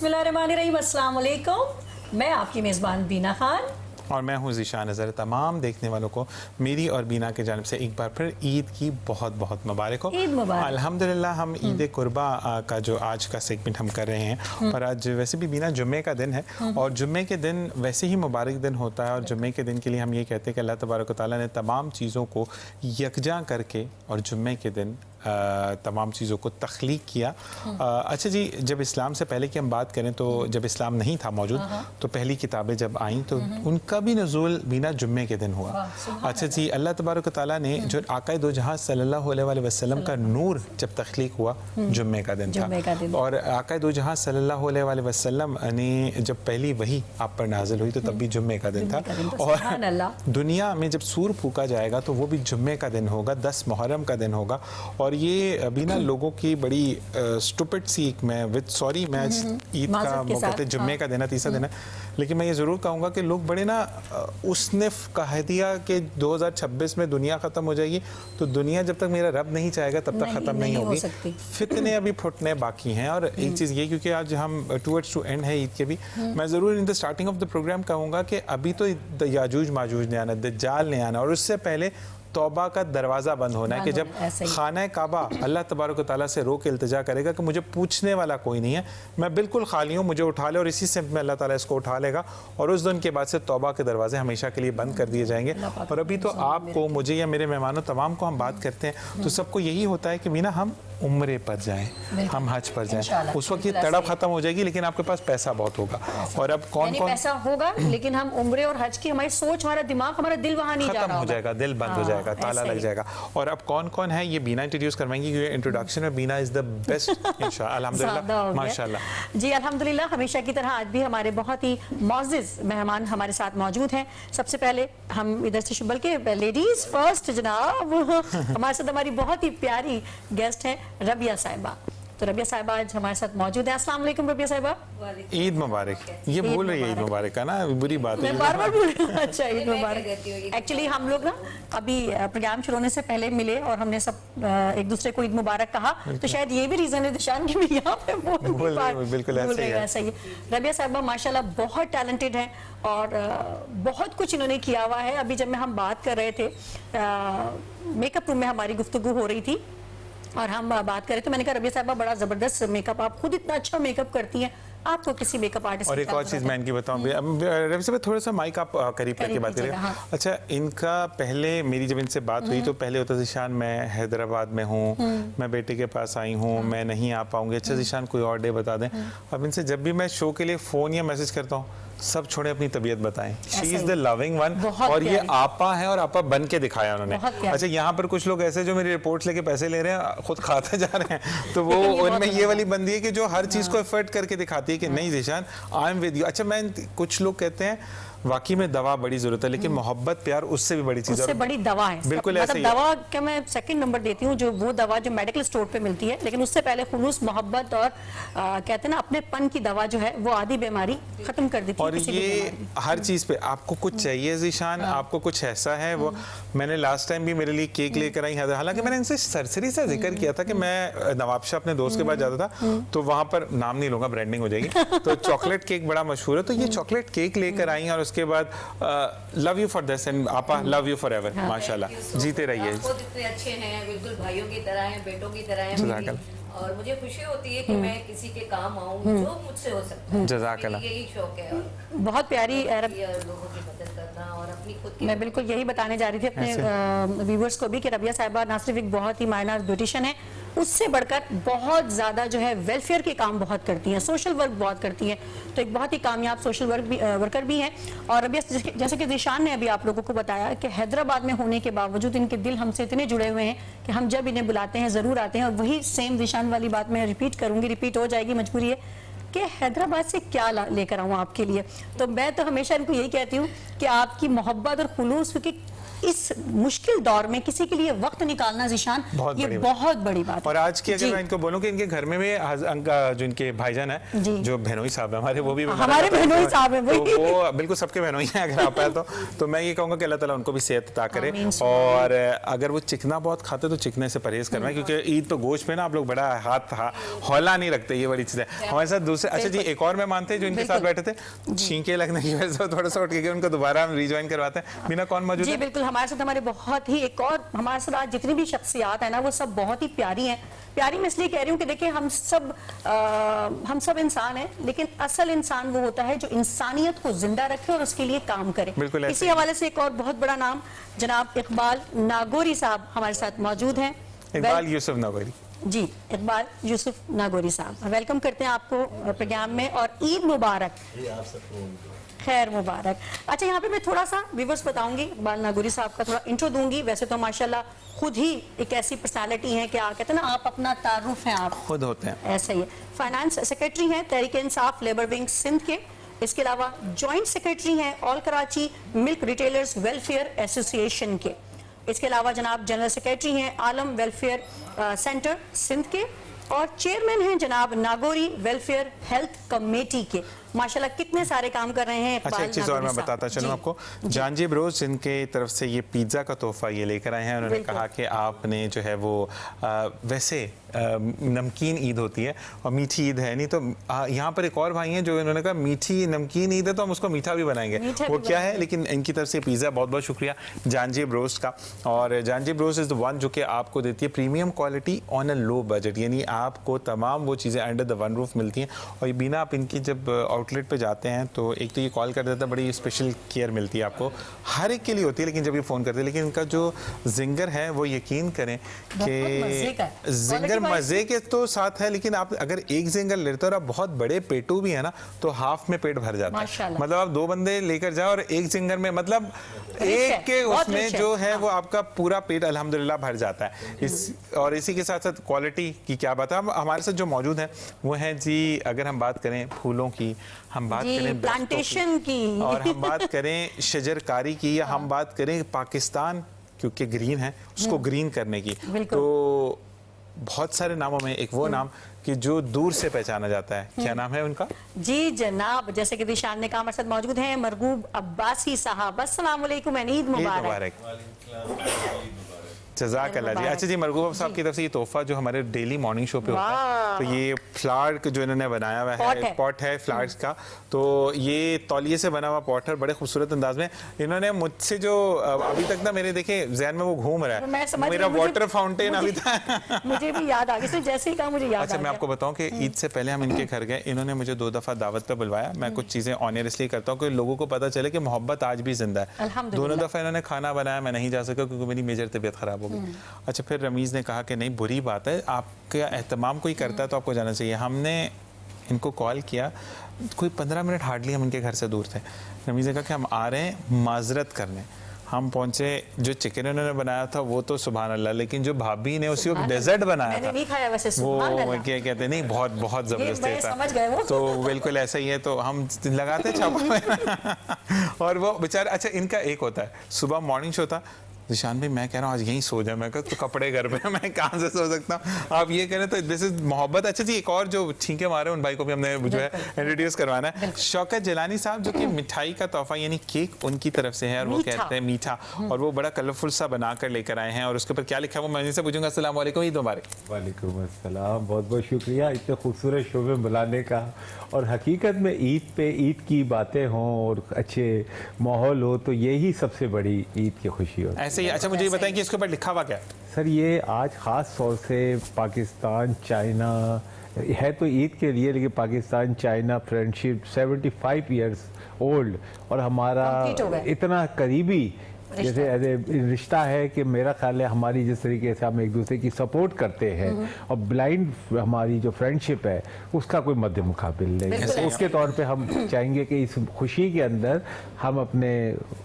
बिस्मिल्लाहिर्रहमानिर्रहीम, अस्सलाम वालेकुम। मैं आपकी मेज़बान बीना खान और मैं हूँ ज़ीशान नज़र। तमाम देखने वालों को मेरी और बीना के जानिब से एक बार फिर ईद की बहुत बहुत मुबारक हो। ईद मुबारक। अल्हम्दुलिल्लाह हम ईद कुर्बा का जो आज का सेगमेंट हम कर रहे हैं, और आज वैसे भी बीना जुम्मे का दिन है, और जुम्मे के दिन वैसे ही मुबारक दिन होता है, और जुम्मे के दिन के लिए हम ये कहते हैं कि अल्लाह तबारक व तआला ने तमाम चीज़ों को यकजा करके और जुम्मे के दिन तमाम चीज़ों को तख्लीक किया। अच्छा जी, जब इस्लाम से पहले की हम बात करें तो जब इस्लाम नहीं था मौजूद तो पहली किताबें जब आईं तो उनका भी नुज़ूल बिना जुम्मे के दिन हुआ। अच्छा जी, अल्लाह तबारक व तआला ने जो आक़ाए दो जहां सल्लल्लाहु अलैहि वसल्लम का नूर जब तख्लीक हुआ जुम्मे का दिन था, और आक़ाए दो जहां सल्लल्लाहु अलैहि वसल्लम ने जब पहली वही आप पर नाजिल हुई तो तब भी जुम्मे का दिन था। और दुनिया में जब सूर फूका जाएगा तो वो भी जुम्मे का दिन होगा, 10 मुहर्रम का दिन होगा। और ये अभी ना लोगों की बड़ी स्टूपिड सी मैं ईद का मौका थे, जुम्मे का दिन है, तीसरा दिन है, लेकिन मैं ये ज़रूर कहूँगा कि लोग बड़े ना उसने कह दिया कि 2026 में दुनिया ख़त्म हो जाएगी, तो दुनिया जब तक मेरा रब नहीं चाहेगा तब तक ख़त्म नहीं होगी। फितने अभी फुटने बाकी हैं। और एक चीज़ ये, क्योंकि आज हम टूवर्ड्स टू एंड है ईद के भी, मैं ज़रूर in the starting of the program कहूँगा कि अभी तो याजूज माजूज ने आना, दज्जाल ने आना, और उससे पहले तौबा का दरवाज़ा बंद होना है कि जब खाना काबा अल्लाह तबारक व तआला से रो के इल्तिजा करेगा कि मुझे पूछने वाला कोई नहीं है, मैं बिल्कुल खाली हूँ, मुझे उठा ले, और इसी से अल्लाह ताला इसको उठा लेगा, और उस दिन के बाद से तौबा के दरवाजे हमेशा के लिए बंद कर दिए जाएंगे। और अभी तो आपको, मुझे या मेरे मेहमानों तमाम को हम बात करते हैं तो सबको यही होता है कि मीना हम उम्रे पर जाएं, हम हज पर जाएं। उस वक्त ये तड़प खत्म हो जाएगी, लेकिन आपके पास पैसा बहुत होगा। और अब कौन कौन पैसा होगा, लेकिन हम उम्रे और हज की हमारी सोच, हमारा दिमाग, हमारा दिल वहाँ नहीं जा रहा खत्म हो जाएगा, दिल बंद हो जाएगा, ताला लग जाएगा। और अब कौन कौन है ये बीना इंट्रोड्यूस करवाएंगी, क्योंकि इंट्रोडक्शन में बीना इज द बेस्ट इंशाअल्लाह। अल्हम्दुलिल्लाह, माशाअल्लाह जी, अल्हम्दुलिल्लाह। हमेशा की तरह आज भी हमारे बहुत ही मौजूद मेहमान हमारे साथ मौजूद हैं। सबसे पहले हम इधर से, बल्कि लेडीज फर्स्ट जनाब, हमारे साथ हमारी बहुत ही प्यारी गेस्ट है रबिया साहिबा। तो रबिया साहिबा आज हमारे साथ मौजूद है। अस्सलाम वालेकुम रबिया साहिबा। ईद मुबारक। ये भूल रही है ईद मुबारक का ना, बुरी बात है, मैं बार-बार भूल रही हूं। अच्छा, ईद मुबारक। एक्चुअली हम लोग ना अभी प्रोग्राम शुरू होने से पहले मिले और हमने सब एक दूसरे को ईद मुबारक कहा, तो शायद ये भी रीजन है दिशान की भी यहाँ पे बिल्कुल ऐसे ही है। रबिया साहिबा माशाल्लाह बहुत टैलेंटेड है और बहुत कुछ इन्होंने किया हुआ है। अभी जब हम बात कर रहे थे, मेकअप रूम में हमारी गुफ्तगू हो रही थी और हम बात करें तो मैंने कहा रबिया साहिबा बड़ा जबरदस्त मेकअप, आप खुद इतना अच्छा मेकअप करती हैं, आपको किसी मेकअप आर्टिस्ट। और एक और चीज़ मैं इनकी बताऊं, रवि साहब थोड़ा सा माइक आप करीब करके बात करें। हाँ। अच्छा, इनका पहले मेरी जब इनसे बात हुई तो पहले होता ज़ीशान मैं हैदराबाद में हूँ, मैं बेटे के पास आई हूँ, मैं नहीं आ पाऊंगी। अच्छा ज़ीशान कोई और डे बता दें। अब इनसे जब भी मैं शो के लिए फ़ोन या मैसेज करता हूँ, सब छोड़े, अपनी तबीयत बताएं। She is the loving one, और ये आपा है और आपा बन के दिखाया उन्होंने। अच्छा, यहाँ पर कुछ लोग ऐसे जो मेरी रिपोर्ट्स लेके पैसे ले रहे हैं, खुद खाते जा रहे हैं, तो वो उनमें ये वाली बंदी है कि जो हर चीज को एफर्ट करके दिखाती है कि नहीं Zeeshan, I am with you. अच्छा, मैं कुछ लोग कहते हैं वाकई में दवा बड़ी जरूरत है, लेकिन मोहब्बत प्यार उससे भी बड़ी चीज है, उससे बड़ी दवा है। बिल्कुल ऐसे ही। दवा का मैं सेकंड नंबर देती हूँ, जो वो दवा जो मेडिकल स्टोर पे मिलती है, लेकिन उससे पहले खुलूस, मोहब्बत और कहते हैं ना अपनेपन की दवा जो है वो आधी बीमारी खत्म कर देती है। और ये हर चीज पे आपको कुछ चाहिए ज़ीशान, आपको कुछ ऐसा है वो। मैंने लास्ट टाइम भी मेरे लिए केक लेकर आई, हालांकि मैंने इनसे सरसरी से जिक्र किया था कि मैं नवाबशाह अपने दोस्त के पास जाता था, तो वहां पर नाम नहीं लूंगा, ब्रांडिंग हो जाएगी, तो चॉकलेट केक बड़ा मशहूर है, तो ये चॉकलेट केक लेकर आई, और उसके बाद love you for this and आपा लव यू फॉर एवर। माशाल्लाह, जीते रहिए। आप खुद इतने अच्छे हैं, बिल्कुल भाइयों की तरह हैं, बेटों की तरह हैं, और मुझे खुशी होती है कि मैं किसी के काम आऊं जो मुझसे हो सकता है। जज़ाकल्लाह, यही शौक है। और बहुत प्यारी लोगों की मदद करना और अपनी खुद की। मैं बिल्कुल यही बताने जा रही थी अपने व्यूअर्स को भी कि रबिया साहिबा ना सिर्फ एक बहुत ही मायनार ब्यूटिशियन है, उससे बढ़कर बहुत ज़्यादा जो है वेलफेयर के काम बहुत करती हैं, सोशल वर्क बहुत करती हैं, तो एक बहुत ही कामयाब सोशल वर्कर भी हैं। और अभी जैसे कि ज़ीशान ने अभी आप लोगों को बताया कि हैदराबाद में होने के बावजूद इनके दिल हमसे इतने जुड़े हुए हैं कि हम जब इन्हें बुलाते हैं ज़रूर आते हैं। और वही सेम ज़ीशान वाली बात मैं रिपीट करूँगी, रिपीट हो जाएगी, मजबूरी है कि हैदराबाद से क्या लेकर आऊँ आपके लिए। तो मैं तो हमेशा इनको यही कहती हूँ कि आपकी मोहब्बत और खुलूस, क्योंकि है। इस मुश्किल दौर में किसी के लिए वक्त निकालना ज़ीशान, ये बहुत बड़ी बात है। और आज की अगर जी। मैं इनको बोलूं कि इनके घर में भी जो इनके भाईजान है, जी। जो बहनोई साहब है हमारे, वो भी हमारे बहनोई साहब हैं, वही। तो वो बिल्कुल सबके बहनोई हैं अगर आप है तो मैं ये कहूंगा कि अल्लाह ताला उनको भी सेहत अता करे। आमीन। और अगर वो चिकना बहुत खाते तो चिकने से परहेज करवाएं, क्योंकि ईद तो गोश्त पे ना आप लोग बड़ा हाथ हौला नहीं रखते, ये बड़ी चीज़ है। हमारे साथ दूसरे, अच्छा जी, एक और मेहमान थे जो इनके साथ बैठे थे, छींके लगने की वजह से थोड़ा सा उठ के गए, उनको दोबारा हम रिज्वाइन करवाते हैं। मीना, कौन मौजूद जी है? बिल्कुल, हमारे साथ हमारे बहुत ही एक और हमारे साथ आज जितनी भी शख्सियात है ना, वो सब बहुत ही प्यारी हैं। प्यारी मैं इसलिए कह रही हूँ कि देखिए हम सब इंसान हैं, लेकिन असल इंसान वो होता है जो इंसानियत को जिंदा रखे और उसके लिए काम करे। बिल्कुल ऐसे इसी ही। हवाले से एक और बहुत बड़ा नाम जनाब इकबाल नागौरी साहब हमारे साथ मौजूद हैं। इकबाल यूसुफ नागौरी जी, इकबाल यूसुफ नागौरी साहब, वेलकम करते हैं आपको प्रोग्राम में, और ईद मुबारक। खैर मुबारक। अच्छा, यहाँ पे मैं थोड़ा सा व्यूवर्स बताऊंगी, इकबाल नागौरी साहब का थोड़ा इंट्रो दूंगी। वैसे तो माशाल्लाह खुद ही एक ऐसी पर्सनालिटी है कि कहते हैं ना, आप अपना तारुफ है, आप खुद होते हैं। ऐसा ही है। फाइनेंस सेक्रेटरी हैं तहरीक इंसाफ लेबर विंग सिंध के। इसके अलावा जॉइंट सेक्रेटरी हैं all Karachi milk retailers welfare association के। इसके अलावा जनाब जनरल सेक्रेटरी हैं आलम वेलफेयर सेंटर सिंध के, और चेयरमैन हैं जनाब नागौरी वेलफेयर हेल्थ कमेटी के। माशाल्लाह कितने सारे काम कर रहे हैं इकबाल अच्छा, एक चीज़ और नागौरी मैं साहब। बताता चलूँ जी। आपको, जानजी ब्रोस इनके तरफ से ये पिज़्ज़ा का तोहफा ये लेकर आए हैं। उन्होंने बिल्कुल। कहा कि आपने जो है वो वैसे नमकीन ईद होती है और मीठी ईद है नहीं, तो यहाँ पर एक और भाई हैं जो इन्होंने कहा मीठी नमकीन ईद है तो हम उसको मीठा भी बनाएंगे। मीठा वो भी क्या है, बनाएंगे। लेकिन इनकी तरफ से पिज़्ज़ा, बहुत बहुत शुक्रिया जानजी ब्रोस का। और जानजी ब्रोस इज़ द वन जो कि आपको देती है premium quality on a low budget, यानी आपको तमाम वो चीज़ें अंडर द वन रूफ मिलती हैं। और ये बिना आप इनकी जब आउटलेट पे जाते हैं तो एक तो ये कॉल कर देता है, बड़ी स्पेशल केयर मिलती है आपको, हर एक के लिए होती है, लेकिन जब ये फ़ोन करते हैं, लेकिन इनका जो जिंगर है वो यकीन करें मज़े का कि है। जिंगर Quality wise- मज़े के तो साथ है, लेकिन आप अगर एक जिंगर लेते हो और आप बहुत बड़े पेटू भी है ना, तो हाफ में पेट भर जाता है। माशाल्लाह। मतलब आप 2 बंदे लेकर जाओ और एक जिंगर में, मतलब Rich है, एक के बहुत उसमें rich है। जो है हाँ। वो आपका पूरा पेट अल्हम्दुलिल्लाह भर जाता है। और इसी के साथ साथ क्वालिटी की क्या बात है। अब हमारे साथ जो मौजूद हैं वो हैं जी, अगर हम बात करें फूलों की, हम बात जी, करें दरख्तों प्लांटेशन की। और हम बात करें शजरकारी की, या हम बात करें पाकिस्तान क्योंकि ग्रीन है उसको ग्रीन करने की, बिल्कुल। तो बहुत सारे नामों में एक वो नाम कि जो दूर से पहचाना जाता है, क्या नाम है उनका? जी जनाब, जैसे कि दिशान ने कहा, हमारे साथ मौजूद हैं मरगूब अब्बासी साहब। अस्सलाम वालेकुम, ईद ईद मुबारक। मुबारक। जज़ाकल्लाह जी। अच्छा जी, मरगूब साहब की तरफ से ये तोहफा जो हमारे डेली मॉर्निंग शो पे होता है, वाह। तो ये फ्लावर जो इन्होंने बनाया हुआ पॉट है, है। पॉट है फ्लावर्स का, तो ये तौलिए से बना हुआ पॉट है, बड़े खूबसूरत अंदाज में। इन्होंने मुझसे जो अभी तक ना मेरे देखे जहन में वो घूम रहा मैं है, समझ मेरा रही हूँ, वाटर फाउंटेन अभी था। मुझे भी याद आ गई, तो जैसे ही कहा मुझे याद अच्छा, आ मैं गया। आपको बताऊं कि ईद से पहले हम इनके घर गए, इन्होंने मुझे 2 दफ़ा दावत पे बुलवाया। मैं कुछ चीज़ें ऑनर इसलिए करता हूँ कि लोगों को पता चले कि मोहब्बत आज भी जिंदा है। अल्हम्दुलिल्लाह। दोनों दफ़ा इन्होंने खाना बनाया, मैं नहीं जा सका क्योंकि मेरी मेजर तबीयत ख़राब हो गई। अच्छा, फिर रमीज़ ने कहा कि नहीं, बुरी बात है, आपका एहतमाम कोई करता है तो आपको जाना चाहिए। हमने इनको कॉल किया, कोई 15 मिनट हार्डली हम इनके घर से दूर थे। रमीज़ ने कहा कि हम आ रहे हैं माजरत करने। हम पहुंचे, जो चिकन उन्होंने बनाया था वो तो सुभान अल्लाह, लेकिन जो भाभी ने उसी वक्त डेजर्ट बनाया मैंने था, नहीं खाया वैसे, वो सुभान अल्लाह। क्या कहते हैं, नहीं बहुत बहुत जबरदस्त मैं था। समझ गए वो। तो बिल्कुल ऐसा ही है, तो हम लगाते छापा और वो बेचारे। अच्छा, इनका एक होता है सुबह मॉर्निंग शो था, निशान भाई मैं कह रहा हूँ आज यहीं सो जाए। मैं कहा तो कपड़े घर पे मैं कहाँ से सो सकता हूँ, आप ये कह रहे तो दिस इज मोहब्बत। अच्छा जी, एक और जो छींके मारे उन भाई को भी हमने जो है इंट्रोड्यूस करवाना है, शौकत जिलानी साहब, जो कि मिठाई का तोहफा यानी केक उनकी तरफ से है, और वो मीठा। कहते हैं मीठा, और वो बड़ा कलरफुल सा बना कर लेकर आए हैं, और उसके ऊपर क्या लिखा है वो मैं इनसे पूछूंगा। अस्सलाम वालेकुम, ईद मुबारक। वालेकुम अस्सलाम, बहुत बहुत शुक्रिया इतने खूबसूरत शो में बुलाने का। और हकीकत में ईद पे ईद की बातें हों और अच्छे माहौल हो तो यही सबसे बड़ी ईद की खुशी होती है। ऐसे ही। अच्छा, मुझे ये बताएं कि इसके ऊपर लिखा हुआ क्या है? सर, ये आज ख़ास तौर से पाकिस्तान चाइना है तो ईद के लिए, लेकिन Pakistan China friendship 75 years old, और हमारा Complete हो गए। इतना करीबी जैसे रिश्ता है कि मेरा ख्याल है हमारी जिस तरीके से हम एक दूसरे की सपोर्ट करते हैं और ब्लाइंड हमारी जो फ्रेंडशिप है उसका कोई मध्य मुकाबिल नहीं बिल्कुल है। उसके तौर पे हम चाहेंगे कि इस खुशी के अंदर हम अपने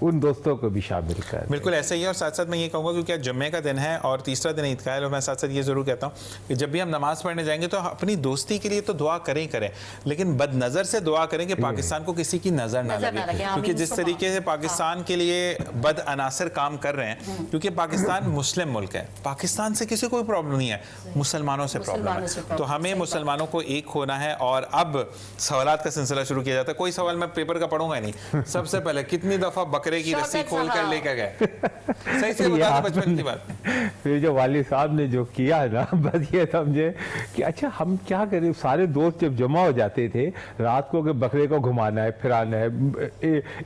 उन दोस्तों को भी शामिल करें। बिल्कुल ऐसा ही है। और साथ साथ मैं ये कहूँगा क्योंकि आज जुम्मे का दिन है और तीसरा दिन ईद का है, और मैं साथ साथ ये ज़रूर कहता हूँ कि जब भी हम नमाज़ पढ़ने जाएंगे तो अपनी दोस्ती के लिए तो दुआ करें ही करें, लेकिन बदनज़र से दुआ करें कि पाकिस्तान को किसी की नज़र ना नज़र ना लगे, लगे। क्योंकि आमीन। जिस तरीके से पाकिस्तान के लिए बद अनासर काम कर रहे हैं, क्योंकि पाकिस्तान मुस्लिम मुल्क है, पाकिस्तान से किसी कोई प्रॉब्लम नहीं है, मुसलमानों से प्रॉब्लम है। तो हमें मुसलमानों को एक होना है। और अब सवालात का सिलसिला शुरू किया जाता है। कोई सवाल मैं पेपर का पढ़ूंगा नहीं। सबसे पहले कितनी दफा बकरे की रस्सी खोल कर लेकर गए? सही से बता दो बचपन की बात। फिर जो वालिद साहब ने जो किया है ना, बस ये समझे कि अच्छा हम क्या करें। सारे दोस्त जब जमा हो जाते थे रात को कि बकरे को घुमाना है, फिराना है,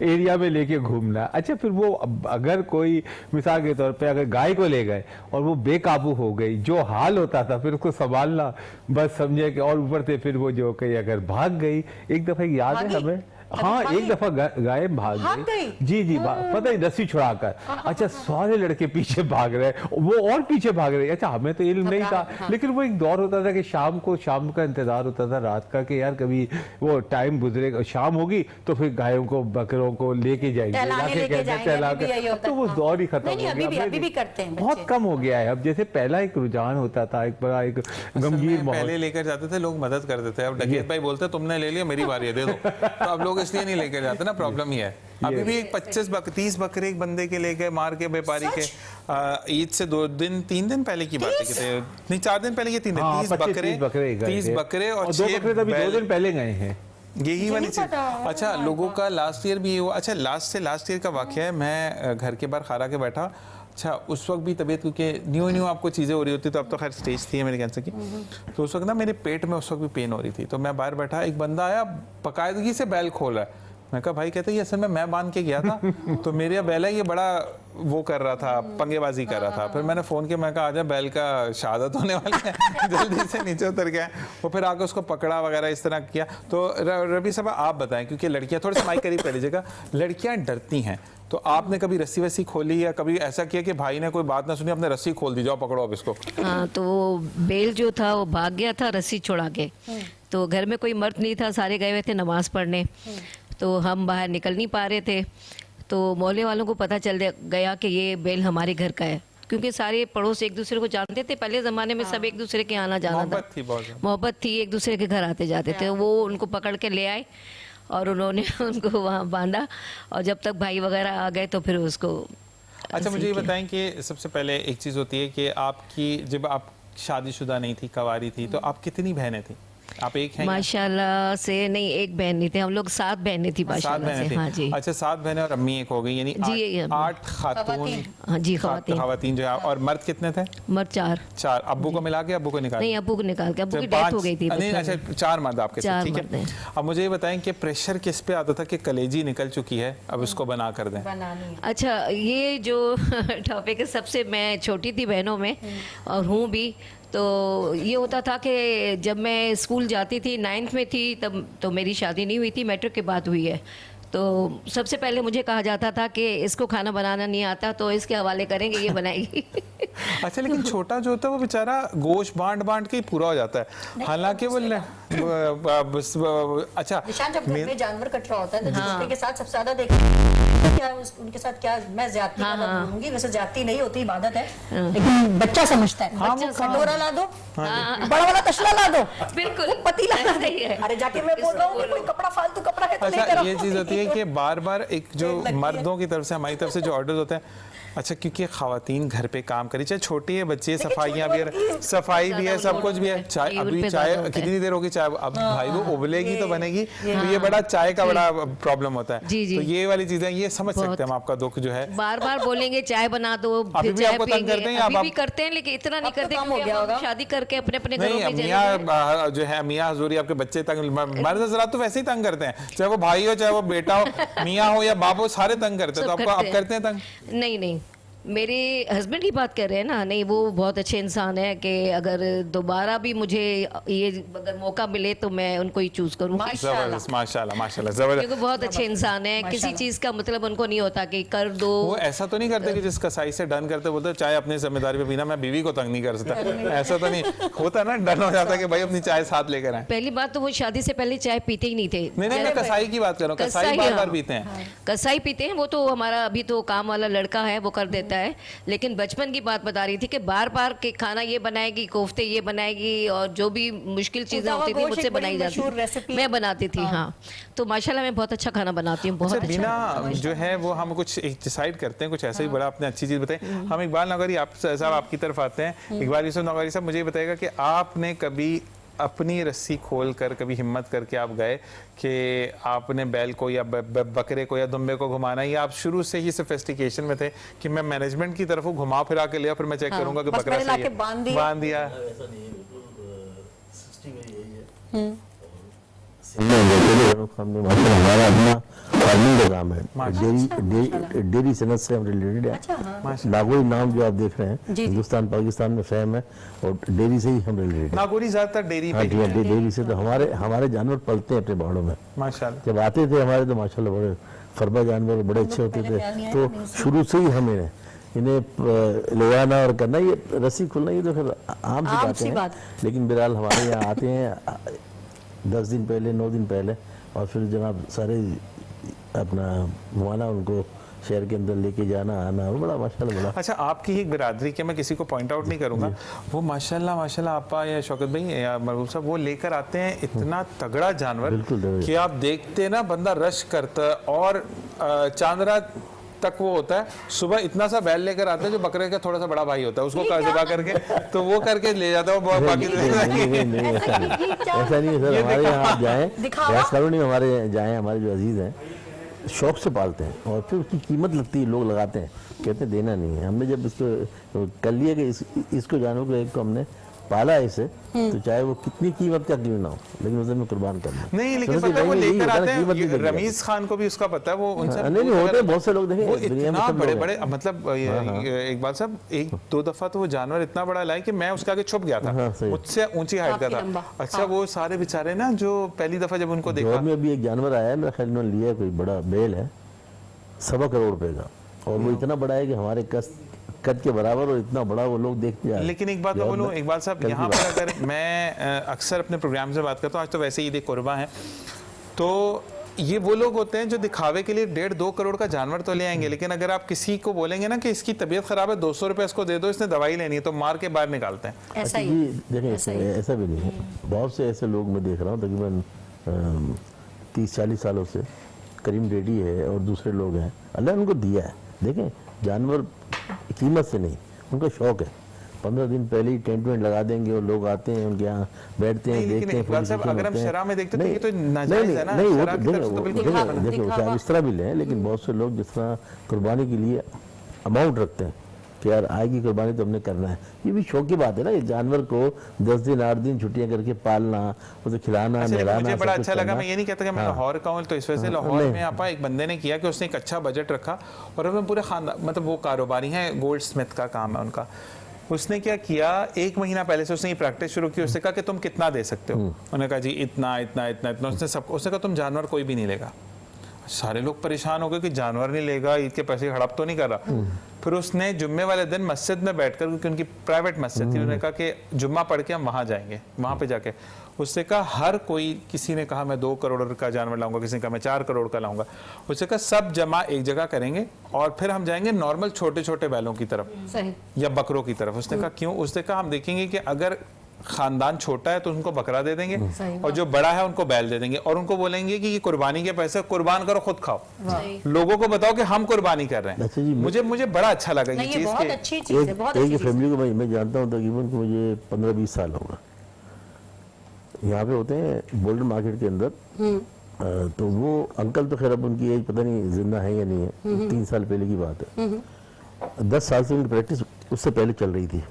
एरिया में लेके घूमना है। अच्छा फिर वो अगर कोई मिसाल के तौर पे अगर गाय को ले गए और वो बेकाबू हो गई, जो हाल होता था फिर उसको संभालना, बस समझे कि और ऊपर से फिर वो जो कहीं अगर भाग गई। एक दफा याद है हमें, हाँ एक दफा गाय भाग गई। जी जी पता ही, रस्सी छुड़ाकर। अच्छा सारे लड़के पीछे भाग रहे, वो और पीछे भाग रहे। अच्छा हमें तो इल्म नहीं था, लेकिन वो एक दौर होता था कि शाम का इंतजार होता था रात का कि यार कभी वो टाइम गुजरेगा, शाम होगी तो फिर गायों को बकरों को लेके जाएंगे, तो वो दौर ही खत्म हो गया। बहुत कम हो गया है अब। जैसे पहला एक रुझान होता था, एक बड़ा एक गमगीन माहौल। पहले लेकर जाते थे लोग, मदद कर देते। अब डकैत भाई बोलते तुमने ले लिया, मेरी बारी है, दे दो। तो अब लोग इसलिए नहीं लेकर जाते ना, प्रॉब्लम ही है। अभी भी 30 बकरे एक बंदे के लेके मार के व्यापारी के ईद से 3 दिन पहले की बात है, नहीं 4 दिन पहले, 3 दिन, 30 बकरे और 2 बकरे तो अभी 2 दिन पहले गए हैं। यही वाली चीज। अच्छा लोगों का लास्ट ईयर भी ये हुआ। अच्छा लास्ट ईयर का वाकया है, मैं घर के बाहर खारा के बैठा। अच्छा उस वक्त भी तबीयत, क्योंकि न्यू आपको चीज़ें हो रही होती, तो अब तो खैर स्टेज थी मेरे कैंसर की, तो उस वक्त ना मेरे पेट में उस वक्त भी पेन हो रही थी। तो मैं बाहर बैठा, एक बंदा आया बाकायदगी से बैल खोल रहा है। मैं कहा भाई, कहते ये असल में मैं बांध के गया था, तो मेरा बैल है ये बड़ा वो कर रहा था, पंगेबाजी कर रहा था। फिर मैंने फ़ोन किया, मैं कहा आजा बैल का शहादत होने वाली है, जल्दी से नीचे उतर गया। वो फिर आके उसको पकड़ा वगैरह इस तरह किया। तो रबी साहब आप बताएं, क्योंकि लड़कियां, थोड़े से माइक करीब कर लीजिएगा, लड़कियां डरती हैं, तो आपने कभी रस्सी वस्सी खोली या कभी ऐसा किया कि भाई ने कोई बात ना सुनी, आपने रस्सी खोल दी, जाओ पकड़ो अब इसको? हाँ, तो वो बेल जो था वो भाग गया था रस्सी छुड़ा के। तो घर में कोई मर्द नहीं था, सारे गए हुए थे नमाज पढ़ने, तो हम बाहर निकल नहीं पा रहे थे। तो मोहल्ले वालों को पता चल गया कि ये बेल हमारे घर का है, क्योंकि सारे पड़ोस एक दूसरे को जानते थे। पहले ज़माने में सब एक दूसरे के आना जाना था, मोहब्बत थी, एक दूसरे के घर आते जाते थे। वो उनको पकड़ के ले आए और उन्होंने उनको वहाँ बांधा, और जब तक भाई वगैरह आ गए तो फिर उसको। अच्छा मुझे ये बताएं कि सबसे पहले एक चीज़ होती है कि आपकी, जब आप शादीशुदा नहीं थी, कवारी थी, तो आप कितनी बहनें थी? आप एक हैं? माशाल्लाह से नहीं, एक बहन नहीं थे हम लोग, 7 बहनें थी माशाल्लाह से। हाँ जी। अच्छा 7 बहनें और अम्मी एक हो गई, यानी 8 खातून। हाँ जी, खातून जो है। और मर्द कितने थे? मर्द 4। अब्बू को मिला के, अब्बू को निकाल? नहीं, अब्बू को निकाल के, अब्बू की डेथ हो गई थी। नहीं अच्छा 4 मर्द आपके साथ, ठीक है। अब मुझे ये बताएं कि प्रेशर किस पे आता था कि कलेजी निकल चुकी है, अब इसको बना कर दें? अच्छा ये जो टॉपिक है, सबसे मैं छोटी थी बहनों में और हूँ भी, तो ये होता था कि जब मैं स्कूल जाती थी, 9th में थी तब, तो मेरी शादी नहीं हुई थी, मैट्रिक के बाद हुई है। तो सबसे पहले मुझे कहा जाता था कि इसको खाना बनाना नहीं आता, तो इसके हवाले करेंगे, ये बनाएगी। अच्छा लेकिन छोटा जो होता है वो बेचारा गोश्त बांट के ही पूरा हो जाता है, हालांकि वो अच्छा जब घर में जानवर कट रहा होता है तो जिसके के साथ सबसे ज्यादा देखते क्या उनके साथ क्या मैं ज्यादती करूंगी, वैसे ज्यादती नहीं होती, इबादत है, लेकिन बच्चा समझता है। कटोरा ला दो, बड़ा वाला तसला ला दो, बिल्कुल पतीला ला दो। अरे जाके मैं बोल रहा हूँ कोई कपड़ा फालतू कपड़ा है तो लेकर आओ। ये चीज होती है कि बार बार एक जो मर्दों की तरफ से, हमारी तरफ से जो ऑर्डर होते हैं, अच्छा क्योंकि खवातीन घर पे काम करी, चाहे छोटी है बच्चे, सफाइयाँ भी है, सफाई भी है, सब कुछ भी है। चाय अभी चाय कितनी देर होगी, चाय अब भाई वो उबलेगी तो बनेगी, तो ये बड़ा चाय का बड़ा प्रॉब्लम होता है। तो ये वाली चीजें ये समझ सकते हैं हम आपका दुख जो है। बार बार बोलेंगे चाय बना दो, अभी भी आपको तंग करते हैं? अभी भी करते हैं, लेकिन इतना नहीं करते क्योंकि शादी करके अपने अपने घरों में मियाँ जो है, मियाँ हजूरी आपके बच्चे तंग, मर्द हज़रात तो वैसे ही तंग करते हैं, चाहे वो भाई हो, चाहे वो बेटा हो, मियाँ हो या बाप हो, सारे तंग करते हैं। तो आपको आप करते हैं तंग? नहीं, मेरे हस्बैंड की बात कर रहे हैं ना, नहीं वो बहुत अच्छे इंसान है कि अगर दोबारा भी मुझे ये अगर मौका मिले तो मैं उनको ही चूज करूँगी। माशाल्लाह जबरदस्त, क्योंकि बहुत अच्छे इंसान है, किसी चीज का मतलब उनको नहीं होता कि कर दो। वो ऐसा तो नहीं करते कि जिस कसाई से डन करते बोलते चाय अपनी जिम्मेदारी पे पीना, मैं बीवी को तंग नहीं कर सकता, ऐसा तो नहीं होता ना, डन हो जाता कि भाई अपनी चाय साथ लेकर आए। पहली बात तो वो शादी से पहले चाय पीते ही नहीं थे। नहीं मैं कसाई की बात कर रहा हूँ, कसाई बार बार पीते हैं। कसाई पीते हैं, वो तो हमारा अभी तो काम वाला लड़का है, वो कर देता है है, लेकिन बचपन की बात बता रही थी कि बार बार के खाना ये बनाएगी, कोफ्ते ये बनाएगी, और जो भी मुश्किल चीज़ें होती थी मुझसे बनाई जाती रेसिपी मैं बनाती थी। हाँ, तो माशाल्लाह मैं बहुत अच्छा खाना बनाती हूँ, बहुत अच्छा, अच्छा। बिना जो है वो हम कुछ एक डिसाइड करते हैं, कुछ ऐसा ही बड़ा आपने अच्छी चीज बताई। हम इकबाल नगौरी आप साहब आपकी तरफ आते हैं। इकबाल यूसुफ नगौरी साहब, मुझे ये बताएगा कि आपने कभी अपनी रस्सी खोल कर कभी हिम्मत करके आप गए कि आपने बैल को या बकरे को या दुम्बे को घुमाना, या आप शुरू से ही सोफिस्टिकेशन में थे कि मैं मैनेजमेंट की तरफ घुमा फिरा के लिया, फिर मैं चेक करूंगा कि बस बकरा मैंने सही लाके है, बांध दिया। ऐसा नहीं है, बिल्कुल सिस्टम यही है। हमने हमारा अपना फार्मिंग का काम है, डेयरी सनत से हम रिलेटेड है। नागौरी नाम जो आप देख रहे हैं हिंदुस्तान पाकिस्तान में फेम है, और डेयरी से ही हम रिलेटेड है। नागौरी ज्यादातर डेयरी हाँ पे जी, डेयरी से तो हमारे जानवर पलते हैं अपने बाड़ों में। माशाल्लाह। जब आते थे हमारे तो माशाल्लाह बड़े फरबा जानवर बड़े अच्छे होते थे। तो शुरू से ही हमें इन्हें ले आना और करना, ये रस्सी खुलना, ये तो फिर आम सी बात है। लेकिन बहरहाल हमारे यहाँ आते हैं 10 दिन पहले, 9 दिन पहले, और फिर जनाब सारे अपना घुमाना, उनको शहर के अंदर लेके जाना आना, वो बड़ा माशाल्लाह बड़ा। अच्छा, आपकी ही एक बिरादरी के मैं किसी को पॉइंट आउट नहीं करूंगा, वो माशाल्लाह माशाल्लाह आपा या शौकत भाई या महबूब साहब वो लेकर आते हैं इतना तगड़ा जानवर बिल्कुल कि आप देखते ना बंदा रश करता है, और चांद रात तक वो होता है। सुबह इतना सा बैल लेकर आते हैं जो बकरे का थोड़ा सा बड़ा भाई होता है, उसको ज़िबा करके तो वो करके ले जाता है, वो बाकी नहीं ऐसा नहीं है सर। हमारे यहाँ आप जाएँ, प्रयास करो नहीं, हमारे जाएँ, हमारे जो अजीज़ हैं शौक से पालते हैं, और फिर उसकी कीमत लगती है, लोग लगाते हैं, कहते हैं देना नहीं है। हमने जब इसको कर लिया कि इसको जानवर को एक को हमने पाला इसे, तो चाहे वो कितनी कीमत का क्यों ना हो, लेकिन उसे हमें कुर्बान करना नहीं। लेकिन पता है वो लेकर आते हैं, रमीज खान को भी उसका पता है, वो उनसे नहीं होते हैं बहुत से लोग, देखें वो इतना बड़े बड़े, मतलब इकबाल साहब 1-2 दफा तो वो जानवर इतना बड़ा लाए कि मैं उसके आगे छुप गया था, मुझसे ऊंची हाइट का था। अच्छा, वो सारे बेचारे ना जो पहली दफा जब उनको देखा, में अभी एक जानवर आया है, मेरा ख्याल उन्होंने लिया, कोई बड़ा बेल है 1.25 करोड़ रुपए का, और वो इतना बड़ा है कि हमारे कद के बराबर, और इतना बड़ा वो लोग देखते हैं। लेकिन एक बात मैं बोलूं इकबाल साहब, यहाँ पर अगर मैं अक्सर अपने प्रोग्राम से बात करता हूँ, आज तो वैसे ही ईद कुर्बा है, तो ये वो लोग होते हैं जो दिखावे के लिए 1.5-2 करोड़ का जानवर तो ले आएंगे, लेकिन अगर आप किसी को बोलेंगे ना कि इसकी तबीयत खराब है, 200 रुपए इसको दे दो, इसने दवाई लेनी है, तो मार के बाहर निकालते हैं। ऐसा ही देखें, ऐसा भी नहीं है। बहुत से ऐसे लोग मैं देख रहा हूँ, तकरीबन 30-40 सालों से, करीम रेड्डी है और दूसरे लोग हैं, अल्लाह ने उनको दिया है। देखें, जानवर कीमत से नहीं, उनका शौक है। 15 दिन पहले ही टेंट वेंट लगा देंगे, और लोग आते हैं उनके यहाँ बैठते हैं, देखते हैं। अगर हम शराब में देखते हैं तो ये तो नाजायज है ना। नहीं, वो देखिए चाहे इस तरह भी लें, लेकिन बहुत से लोग जिस तरह कुर्बानी के लिए अमाउंट रखते हैं कि यार आएगी कुर्बानी तो हमने करना है, ये भी शौक की बात है ना। ये जानवर को 10 दिन 8 दिन छुट्टियां करके पालना, उसे खिलाना नहलाना। मुझे बड़ा अच्छा लगा, मैं ये नहीं कहता कि मैं लाहौर का हूँ, तो इस वजह से लाहौर में आपा एक बंदे ने किया कि उसने एक अच्छा बजट रखा, और अपने पूरे खानदान, मतलब वो कारोबारी हैं, गोल्ड स्मिथ का काम है उनका। उसने क्या किया, 1 महीना पहले से उसने ये प्रैक्टिस शुरू की। उसने कहा कि तुम कितना दे सकते हो, उन्होंने कहा जी इतना इतना इतना इतना। उसने कहा तुम जानवर कोई भी नहीं लेगा। सारे लोग परेशान हो गए कि जानवर नहीं लेगा, ईद के पैसे हड़प तो नहीं कर रहा। फिर उसने जुम्मे वाले दिन मस्जिद में बैठकर, क्योंकि उनकी प्राइवेट मस्जिद थी, उन्होंने कहा कि जुम्मा पढ़ के हम वहां जाएंगे, वहां पे जाके उससे कहा हर कोई, किसी ने कहा मैं 2 करोड़ का जानवर लाऊंगा, किसी ने कहा मैं 4 करोड़ का लाऊंगा। उससे कहा सब जमा एक जगह करेंगे, और फिर हम जाएंगे नॉर्मल छोटे छोटे बैलों की तरफ या बकरों की तरफ। उसने कहा क्यों? उसने कहा हम देखेंगे कि अगर खानदान छोटा है तो उनको बकरा दे देंगे, और जो बड़ा है उनको बैल दे देंगे, और उनको बोलेंगे कि ये कुर्बानी के पैसे कुर्बान करो, खुद खाओ, लोगों को बताओ कि हम कुर्बानी कर रहे हैं। मुझे बड़ा अच्छा लगा ये चीज। बहुत अच्छी चीज है, बहुत अच्छी फैमिली को मैं जानता हूँ तकरीबन, मुझे 15-20 साल होगा, यहाँ पे होते हैं बोल्डन मार्केट के अंदर। तो वो अंकल तो खैर अब उनकी एज पता नहीं जिंदा है या नहीं है, 3 साल पहले की बात है। 10 साल से उनकी प्रैक्टिस उससे पहले चल रही थी।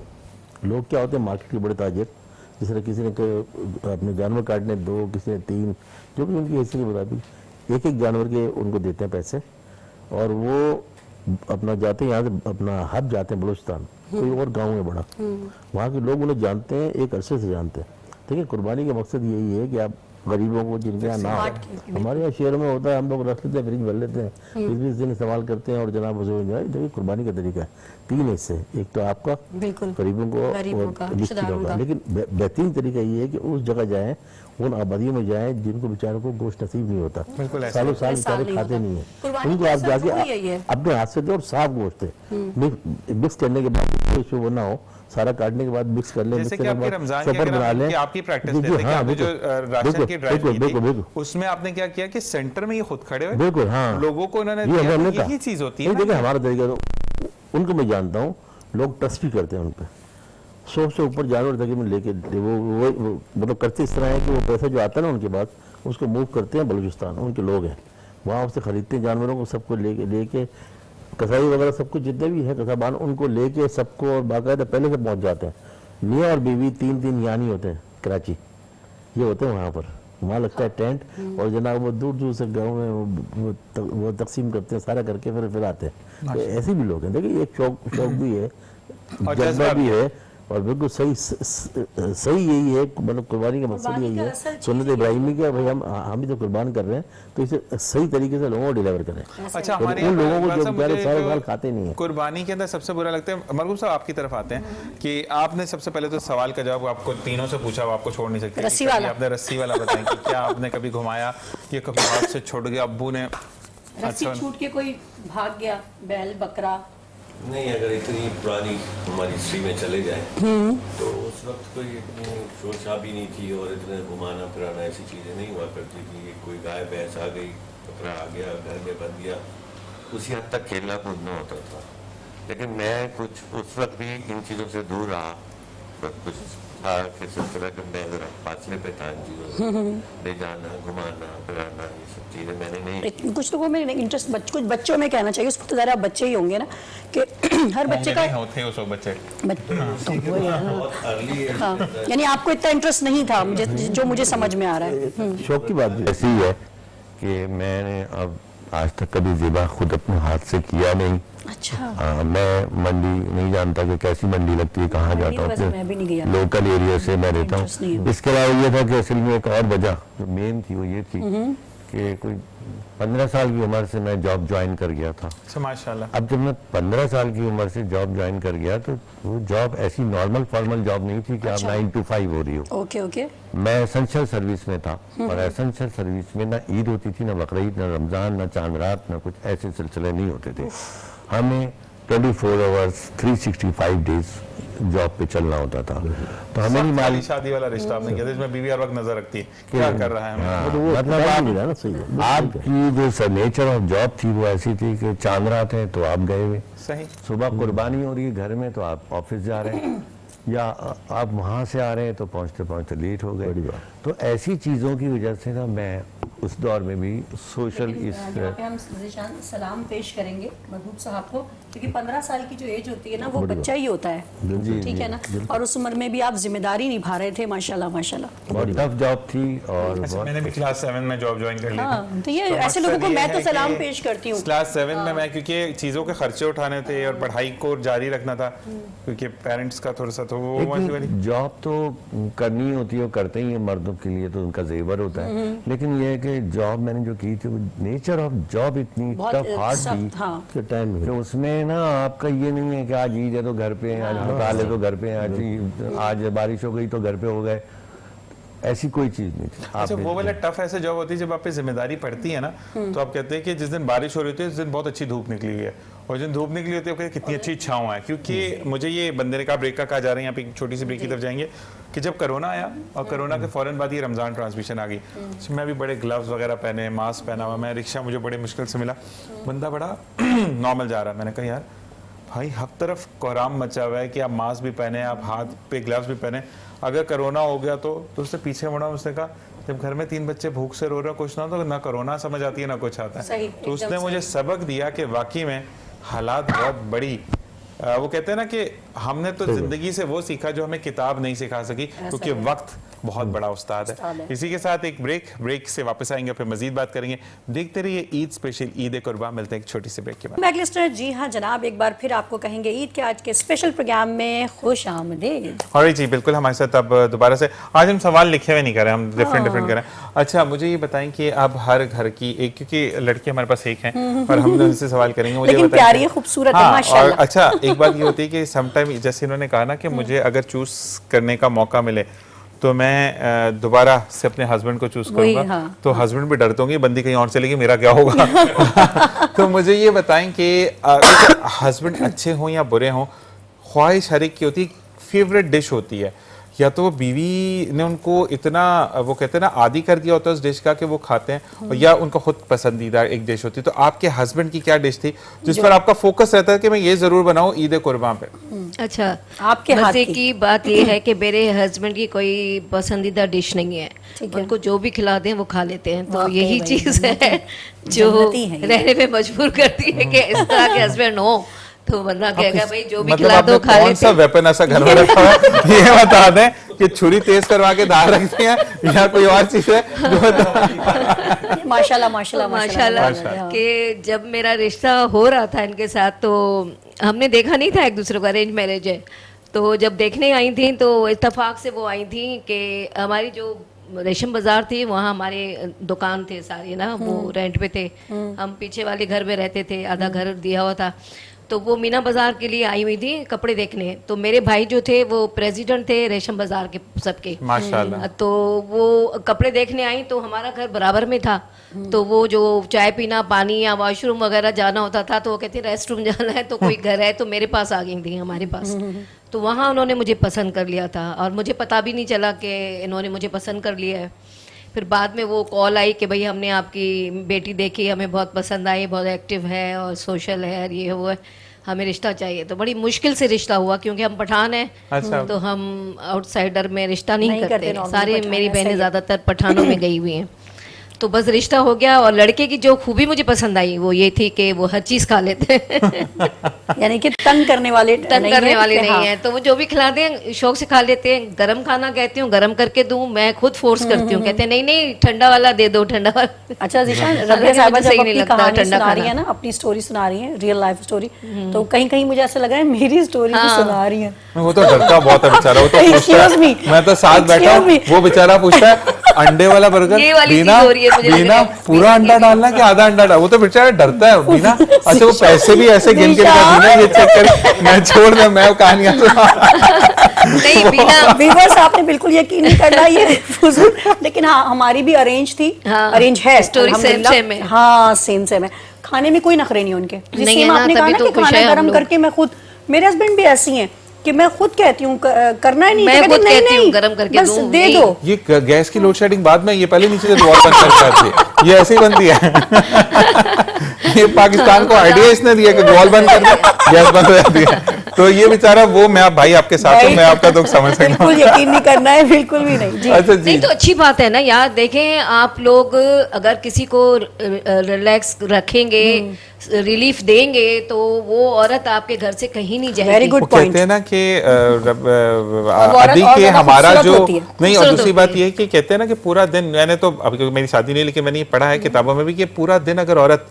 लोग क्या होते हैं, मार्केट के बड़े ताजिर, जिस तरह किसी ने अपने जानवर काटने 2, किसी ने 3, जो भी उनकी हैसियत के मुताबिक एक जानवर के उनको देते हैं पैसे, और वो अपना जाते हैं यहाँ से, अपना हब जाते हैं बलूचिस्तान, कोई और गाँव है बड़ा, वहाँ के लोग उन्हें जानते हैं, एक अरसे से जानते हैं। ठीक है, कुर्बानी का मकसद यही है कि आप गरीबों को जिनके यहाँ ना हो, हमारे यहाँ शहरों में होता है, हम लोग रख लेते हैं, फ्रिज भर लेते हैं, 20-20 दिन इस्तेमाल करते हैं, और जनाब हो जाए। देखिए कुर्बानी का तरीका है 3 हिस्से, एक तो आपका, गरीबों को और मिस्कीनों का। लेकिन बेहतरीन तरीका ये है कि उस जगह जाएं, उन आबादियों में जाएं जिनको बेचारों को गोश्त नसीब नहीं होता, बिल्कुल ऐसा सालों साल साल बेचारे नहीं खाते होता। नहीं है, कुर्बानी उनको का आप असर जाके जरूरी यही है। अपने हाथ से दो और साफ गोश्त है, मिक्स करने के बाद उसमें वो ना हो, सारा काटने के बाद मिक्स कर ले, जैसे मिक्स कि करने के आपके बाद रमजान की चॉपर अगर बना आप लें। की आपकी प्रैक्टिस जी, लेते हैं कि हाँ, आपने जो बिल्कुल, राशन की ड्राइव बिल्कुल, की बिल्कुल, थी बिल्कुल। उसमें आपने क्या किया कि सेंटर में ये खुद खड़े हुए बिल्कुल, हाँ। लोगों को उन्होंने ये दिया, हमने तो कहा। यही चीज होती है नहीं, ना। देखिए हमारा तरीका तो उनको मैं जानता हूँ, लोग ट्रस्ट भी करते हैं उन पर, 100 से ऊपर जानवर तकरीबन लेके वो मतलब करते इस तरह है कि वो पैसा जो आता है ना उनके पास उसको मूव करते हैं बलूचिस्तान, उनके लोग हैं वहाँ, उससे खरीदते हैं जानवरों को, सबको लेके कसाई वगैरह सबको जितने भी है कसाबान उनको लेके सबको, और बाकायदा पहले से पहुँच जाते हैं। मियाँ और बीवी 3-3 यानी होते हैं, कराची ये होते हैं वहाँ पर, वहाँ लगता है टेंट, और जनाब वो दूर दूर से गाँव में वो तकसीम करते हैं, सारा करके फिर आते हैं। तो ऐसे भी लोग हैं, देखिए एक शौक भी है, और जज्बा भी है, और बिल्कुल सही यही है, मतलब कुर्बानी का मकसद कुर्बानी यही का है, असल चीज़ सुन्नत यही इब्राहिमी का, भाई हम भी तो कुर्बान कर रहे हैं, तो इसे सही तरीके से लोगों को डिलीवर करें। अच्छा, तो हमारे उन यहाँ लोगों को पर जो मुझे बेचारे सारे जो साल खाते नहीं है। कुर्बानी के अंदर सबसे बुरा लगता है, मरहूम साहब आपकी तरफ आते हैं कि आपने सबसे पहले तो सवाल का जवाब आपको तीनों से पूछा, वो आपको छोड़ नहीं सकते, रस्सी कि कभी वाला। आपने रस्सी वाला बताएं कि क्या आपने कभी घुमाया, ये कभी हाथ से छूट गया, अब्बू ने रस्सी छूट के कोई भाग गया, बैल बकरा, नहीं, अगर इतनी पुरानी हमारी हिस्ट्री में चले जाए तो उस वक्त कोई इतनी शोरशा भी नहीं थी और इतना घुमाना फिराना ऐसी चीज़ें नहीं हुआ करती थी कि कोई गाय भैंस आ गई, बकरा आ गया, घर में बंध गया, उसी हद तक खेलना कूदना होता था। लेकिन मैं कुछ उस वक्त भी इन चीज़ों से दूर रहा, बस कुछ था कि सिलसिला कि मैं ज़रा फासले पे था इन चीज़ों से, ले जाना, घुमाना फिराना, ये सब चीज़ें मैंने नहीं लेकिन कुछ लोगों में इंटरेस्ट कुछ बच्चों में कहना चाहिए, उसको तो ज़रा बच्चे ही होंगे ना कि हर बच्चे का होते हैं उस वक्त बच्चे। तो वही है ना। बहुत अर्ली है। हाँ, यानी आपको इतना इंटरेस्ट नहीं था जो मुझे समझ में आ रहा है। शौक की बात भी ऐसी है कि मैंने अब आज तक कभी ज़िबा खुद अपने हाथ से किया नहीं। अच्छा, मैं मंडी नहीं जानता कि कैसी मंडी लगती है, कहाँ जाता वैसे मैं भी नहीं गया। हूँ, लोकल एरिया से मैं रहता इंटरेस्ट नहीं हूँ। है। इसके अलावा ये था कि असल में एक और वजह जो मेन थी वो ये थी कि कोई 15 साल की उम्र से मैं जॉब ज्वाइन कर गया था। अच्छा, माशाल्लाह। अब जब मैं 15 साल की उम्र से जॉब ज्वाइन कर गया तो वो जॉब ऐसी नॉर्मल फॉर्मल जॉब नहीं थी कि आप 9 to 5 हो रही हो। ओके ओके, मैं एसेंशियल सर्विस में था और एसेंशियल सर्विस में ना ईद होती थी, ना बकरीद, ना रमज़ान, ना चांद रात, ना कुछ ऐसे सिलसिले नहीं होते थे। हमें 24 आवर्स 365 डेज जॉब पे चलना होता था। तो हमें नहीं खाली मालूम, शादी वाला रिश्ता आपने किया था, इसमें बीवी हर वक्त नजर रखती है क्या कर रहा है। हाँ, तो वो मतलब टाइम आप मिला ना, सही है। आपकी जो नेचर ऑफ जॉब थी वो ऐसी थी कि चांद रात है तो आप गए हुए, सही। सुबह कुर्बानी हो रही है घर में तो आप ऑफिस जा रहे हैं या आप वहाँ से आ रहे हैं तो पहुँचते पहुँचते लेट हो गए। तो ऐसी चीज़ों की वजह से ना मैं उस दौर में भी सोशल इस यहाँ पे हम ज़ीशान सलाम पेश करेंगे महबूब साहब को, क्योंकि 15 साल की जो एज होती है ना वो बच्चा ही होता है, ठीक है ना, और उस उम्र में भी आप जिम्मेदारी निभा रहे थे, माशाल्लाह माशाल्लाह। बहुत टफ जॉब थी और अच्छा, बहुत मैंने भी क्लास 7 में जॉब ज्वाइन कर ली थी। हाँ, तो ये तो ऐसे लोगों को मकसद ये मैं तो है सलाम कि पेश करती हूँ। क्लास 7 में मैं, क्योंकि चीज़ों के खर्चे उठाने थे और पढ़ाई को जारी रखना था, क्योंकि पेरेंट्स का थोड़ा सा तो वो वैसी वाली। एक जॉब तो करनी होती है, करते ही है मर्दों के लिए तो उनका जेवर होता है, लेकिन ये है कि जॉब मैंने जो की थी वो नेचर ऑफ जॉब इतनी बहुत टफ हार्ड थी सख्त, हाँ, के टाइम में कि उसमें ना आपका ये नहीं है कि आज ईद है तो घर पे हैं, आज हड़ताल है तो घर पे हैं, आज बारिश हो गई तो घर पे हो गए, ऐसी कोई चीज नहीं थी। अच्छा, वो वाला टफ ऐसे जॉब होती है जब आप पे जिम्मेदारी पड़ती है ना, तो आप कहते हैं कि जिस दिन बारिश हो रही होती है उस दिन बहुत अच्छी धूप निकली हुई है, और जिस दिन धूप निकली होती है आप कहते हैं कितनी अच्छी छाँव है। क्योंकि मुझे ये बंदे ने कहा ब्रेक का कहा जा रहे हैं, यहाँ पे एक छोटी सी ब्रेक की तरफ जाएंगे, कि जब कोरोना आया और कोरोना के फौरन बाद ये रमज़ान ट्रांसमिशन आ गई, तो मैं भी बड़े ग्लव्स वगैरह पहने, मास्क पहना हुआ, मैं रिक्शा मुझे बड़े मुश्किल से मिला, बंदा बड़ा नॉर्मल जा रहा है। मैंने कहा यार भाई हर तरफ कोहराम मचा हुआ है कि आप मास्क भी पहने, आप हाथ पे ग्लव्स भी पहने, अगर कोरोना हो गया तो उससे पीछे मुड़ा, उसने कहा जब घर में 3 बच्चे भूख से रो रहे हो, कुछ ना तो ना कोरोना समझ आती है ना कुछ आता सही, है। तो उसने एकदम मुझे सबक दिया कि वाकई में हालात बहुत बड़ी, वो कहते हैं ना कि हमने तो जिंदगी से वो सीखा जो हमें किताब नहीं सिखा सकी, क्योंकि वक्त बहुत बड़ा उस्ताद है। इसी के साथ एक ब्रेक से वापस आएंगे, फिर मजीद बात करेंगे। देखते रहिए ईद स्पेशल, ईद कुर्बान। मिलते हैं एक छोटी सी ब्रेक के बाद। बैक लिस्टनर, जी हाँ जनाब, एक बार फिर आपको कहेंगे ईद के आज के स्पेशल प्रोग्राम में खुश आमदीद। और जी बिल्कुल, हमारे साथ अब दोबारा से आज हम सवाल लिखे हुए नहीं कर रहे, हम डिफरेंट कर रहे हैं। अच्छा, मुझे ये बताएं कि अब हर घर की एक, क्योंकि लड़की हमारे पास एक हैं और हम उनसे सवाल करेंगे, मुझे लेकिन बताएं प्यारी है, खूबसूरत है, हाँ, और माशाल्लाह। अच्छा एक बात ये होती है कि समटाइम जैसे इन्होंने कहा ना कि मुझे अगर चूज करने का मौका मिले तो मैं दोबारा से अपने हस्बैंड को चूज वही, करूंगा। हाँ। तो हस्बैंड भी डरते होंगे बंदी कहीं और चलेगी, मेरा क्या होगा। तो मुझे ये बताएं कि हस्बैंड अच्छे हों या बुरे हों, ख्वाहिश हर एक की होती है, फेवरेट डिश होती है, या तो वो बीवी ने उनको इतना वो कहते हैं ना आदी कर दिया होता है उस डिश का कि वो खाते हैं, और या उनका खुद पसंदीदा एक डिश होती है। तो आपके हस्बैंड की क्या डिश थी जिस पर आपका फोकस रहता है कि मैं ये जरूर बनाऊं ईद कुर्बान पे? अच्छा, आपके हाथ मजे की। की बात ये है कि मेरे हस्बैंड की कोई पसंदीदा डिश नहीं है, ठीक है। उनको जो भी खिला दें वो खा लेते हैं। तो वाकई यही भाई, चीज है जो जन्नती है ये। रहने में मजबूर करती है कि इस तरह के हस्बैंड हो तो बंदा कहेगा भाई जो भी मतलब खिला आपने दो खा कौन लेते सा हैं। वेपन ऐसा घर में रखा है ये बता दें कि छुरी तेज करवा के धार रखते हैं या कोई और चीज है जो माशाल्लाह माशाल्लाह माशाल्लाह माशाल्लाह। कि जब मेरा रिश्ता हो रहा था इनके साथ तो हमने देखा नहीं था एक दूसरे को, अरेंज मैरिज है। तो जब देखने आई थी तो इत्तेफाक से वो आई थी कि हमारी जो रेशम बाजार थी वहाँ हमारे दुकान थे सारे ना, वो रेंट पे थे, हम पीछे वाले घर में रहते थे, आधा घर दिया हुआ था। तो वो मीना बाजार के लिए आई हुई थी कपड़े देखने। तो मेरे भाई जो थे वो प्रेसिडेंट थे रेशम बाजार के सबके। माशाल्लाह। तो वो कपड़े देखने आई तो हमारा घर बराबर में था। तो वो जो चाय पीना, पानी या वॉशरूम वगैरह जाना होता था तो वो कहती रेस्ट रूम जाना है तो कोई घर है, तो मेरे पास आ गई थी हमारे पास। तो वहाँ उन्होंने मुझे पसंद कर लिया था और मुझे पता भी नहीं चला कि इन्होंने मुझे पसंद कर लिया है। फिर बाद में वो कॉल आई कि भाई हमने आपकी बेटी देखी, हमें बहुत पसंद आई, बहुत एक्टिव है और सोशल है और ये वो है, हमें रिश्ता चाहिए। तो बड़ी मुश्किल से रिश्ता हुआ क्योंकि हम पठान हैं। अच्छा। तो हम आउटसाइडर में रिश्ता नहीं नहीं करते, करते। normally सारे पठान मेरी ऐसा ही बहनें है। ज़्यादातर पठानों में गई हुई हैं। तो बस रिश्ता हो गया। और लड़के की जो खूबी मुझे पसंद आई वो ये थी कि वो हर चीज़ खा लेते हैं। यानी कि तंग करने वाले तंग करने वाले कि नहीं हाँ। है। तो वो जो भी खिला दें शौक से खा लेते हैं। गरम खाना कहती हूँ गरम करके दूं, मैं खुद फोर्स करती हूँ, कहते हैं नहीं नहीं ठंडा वाला दे दो, ठंडा वाला। अच्छा जीशान, हालांकि रबिया साहिबा मुझे जब सही नहीं अपनी लगता कहानी ठंडा सुना रही खाना। है ना, अपनी स्टोरी सुना रही है, रियल लाइफ स्टोरी, तो कहीं कहीं मुझे ऐसा लग रहा है मेरी स्टोरी भी सुना रही है। वो तो डरता बहुत है बेचारा, वो तो पूछता Excuse me. है, मैं तो साथ बैठा Excuse me. हूँ, वो बेचारा पूछता है अंडे वाला बर्गर ये वाली बीना चीज़ हो रही है मुझे लग बीना रहा है। पूरा अंडा डालना कि आधा अंडा डाल, वो तो बेचारा डरता है बीना। अच्छा वो पैसे भी ऐसे गिन के दिशा। बीना ये चेक कर, मैं छोड़ दे, मैं कहानियां नहीं बिना व्यूअर्स आपने बिल्कुल यकीन नहीं करना ये फुजूल, लेकिन हाँ हमारी भी अरेंज थी, हाँ, अरेंज है स्टोरी अल्हम्दुलिल्लाह। सेम है। हाँ सेम सेम है। खाने में कोई नखरे नहीं उनके, जिस नहीं सेम है ना, आपने कहा तभी ना तो कि खुश खाना हैं हम गरम लोग। करके मैं खुद, मेरे हस्बैंड भी ऐसी हैं कि मैं खुद कहती हूँ करना ही नहीं, मैं तो कहते खुद नहीं, कहती हूँ नहीं, गरम करके बस दूं, दे नहीं। दो। ये गैस की लोड शेडिंग बाद में, ये पहले नीचे से वॉल बंद करके आती है, ये ऐसे ही बनती है। ये पाकिस्तान को आइडिया इसने दिया कि वॉल बंद कर दे गैस बंद हो जाती है। तो ये बेचारा वो, मैं भाई आपके साथ हूँ, मैं आपका दुख समझ सकता हूँ। बिल्कुल यकीन नहीं करना है, बिल्कुल भी नहीं जी। अच्छा जी, नहीं तो अच्छी बात है ना यार। देखें आप लोग अगर किसी को रिलैक्स रखेंगे, रिलीफ देंगे तो वो औरत आपके घर से कहीं नहीं जाएगी। वेरी गुड वो पॉइंट। कहते हैं ना कि औरत अभी और के ज्यादा हमारा खूबसूरत जो होती है। नहीं, और खूबसूरत दूसरी होती बात है। ये है कि कहते हैं ना कि पूरा दिन, मैंने तो अभी क्योंकि मेरी शादी नहीं, लेकिन मैंने ये पढ़ा है किताबों में भी कि पूरा दिन अगर औरत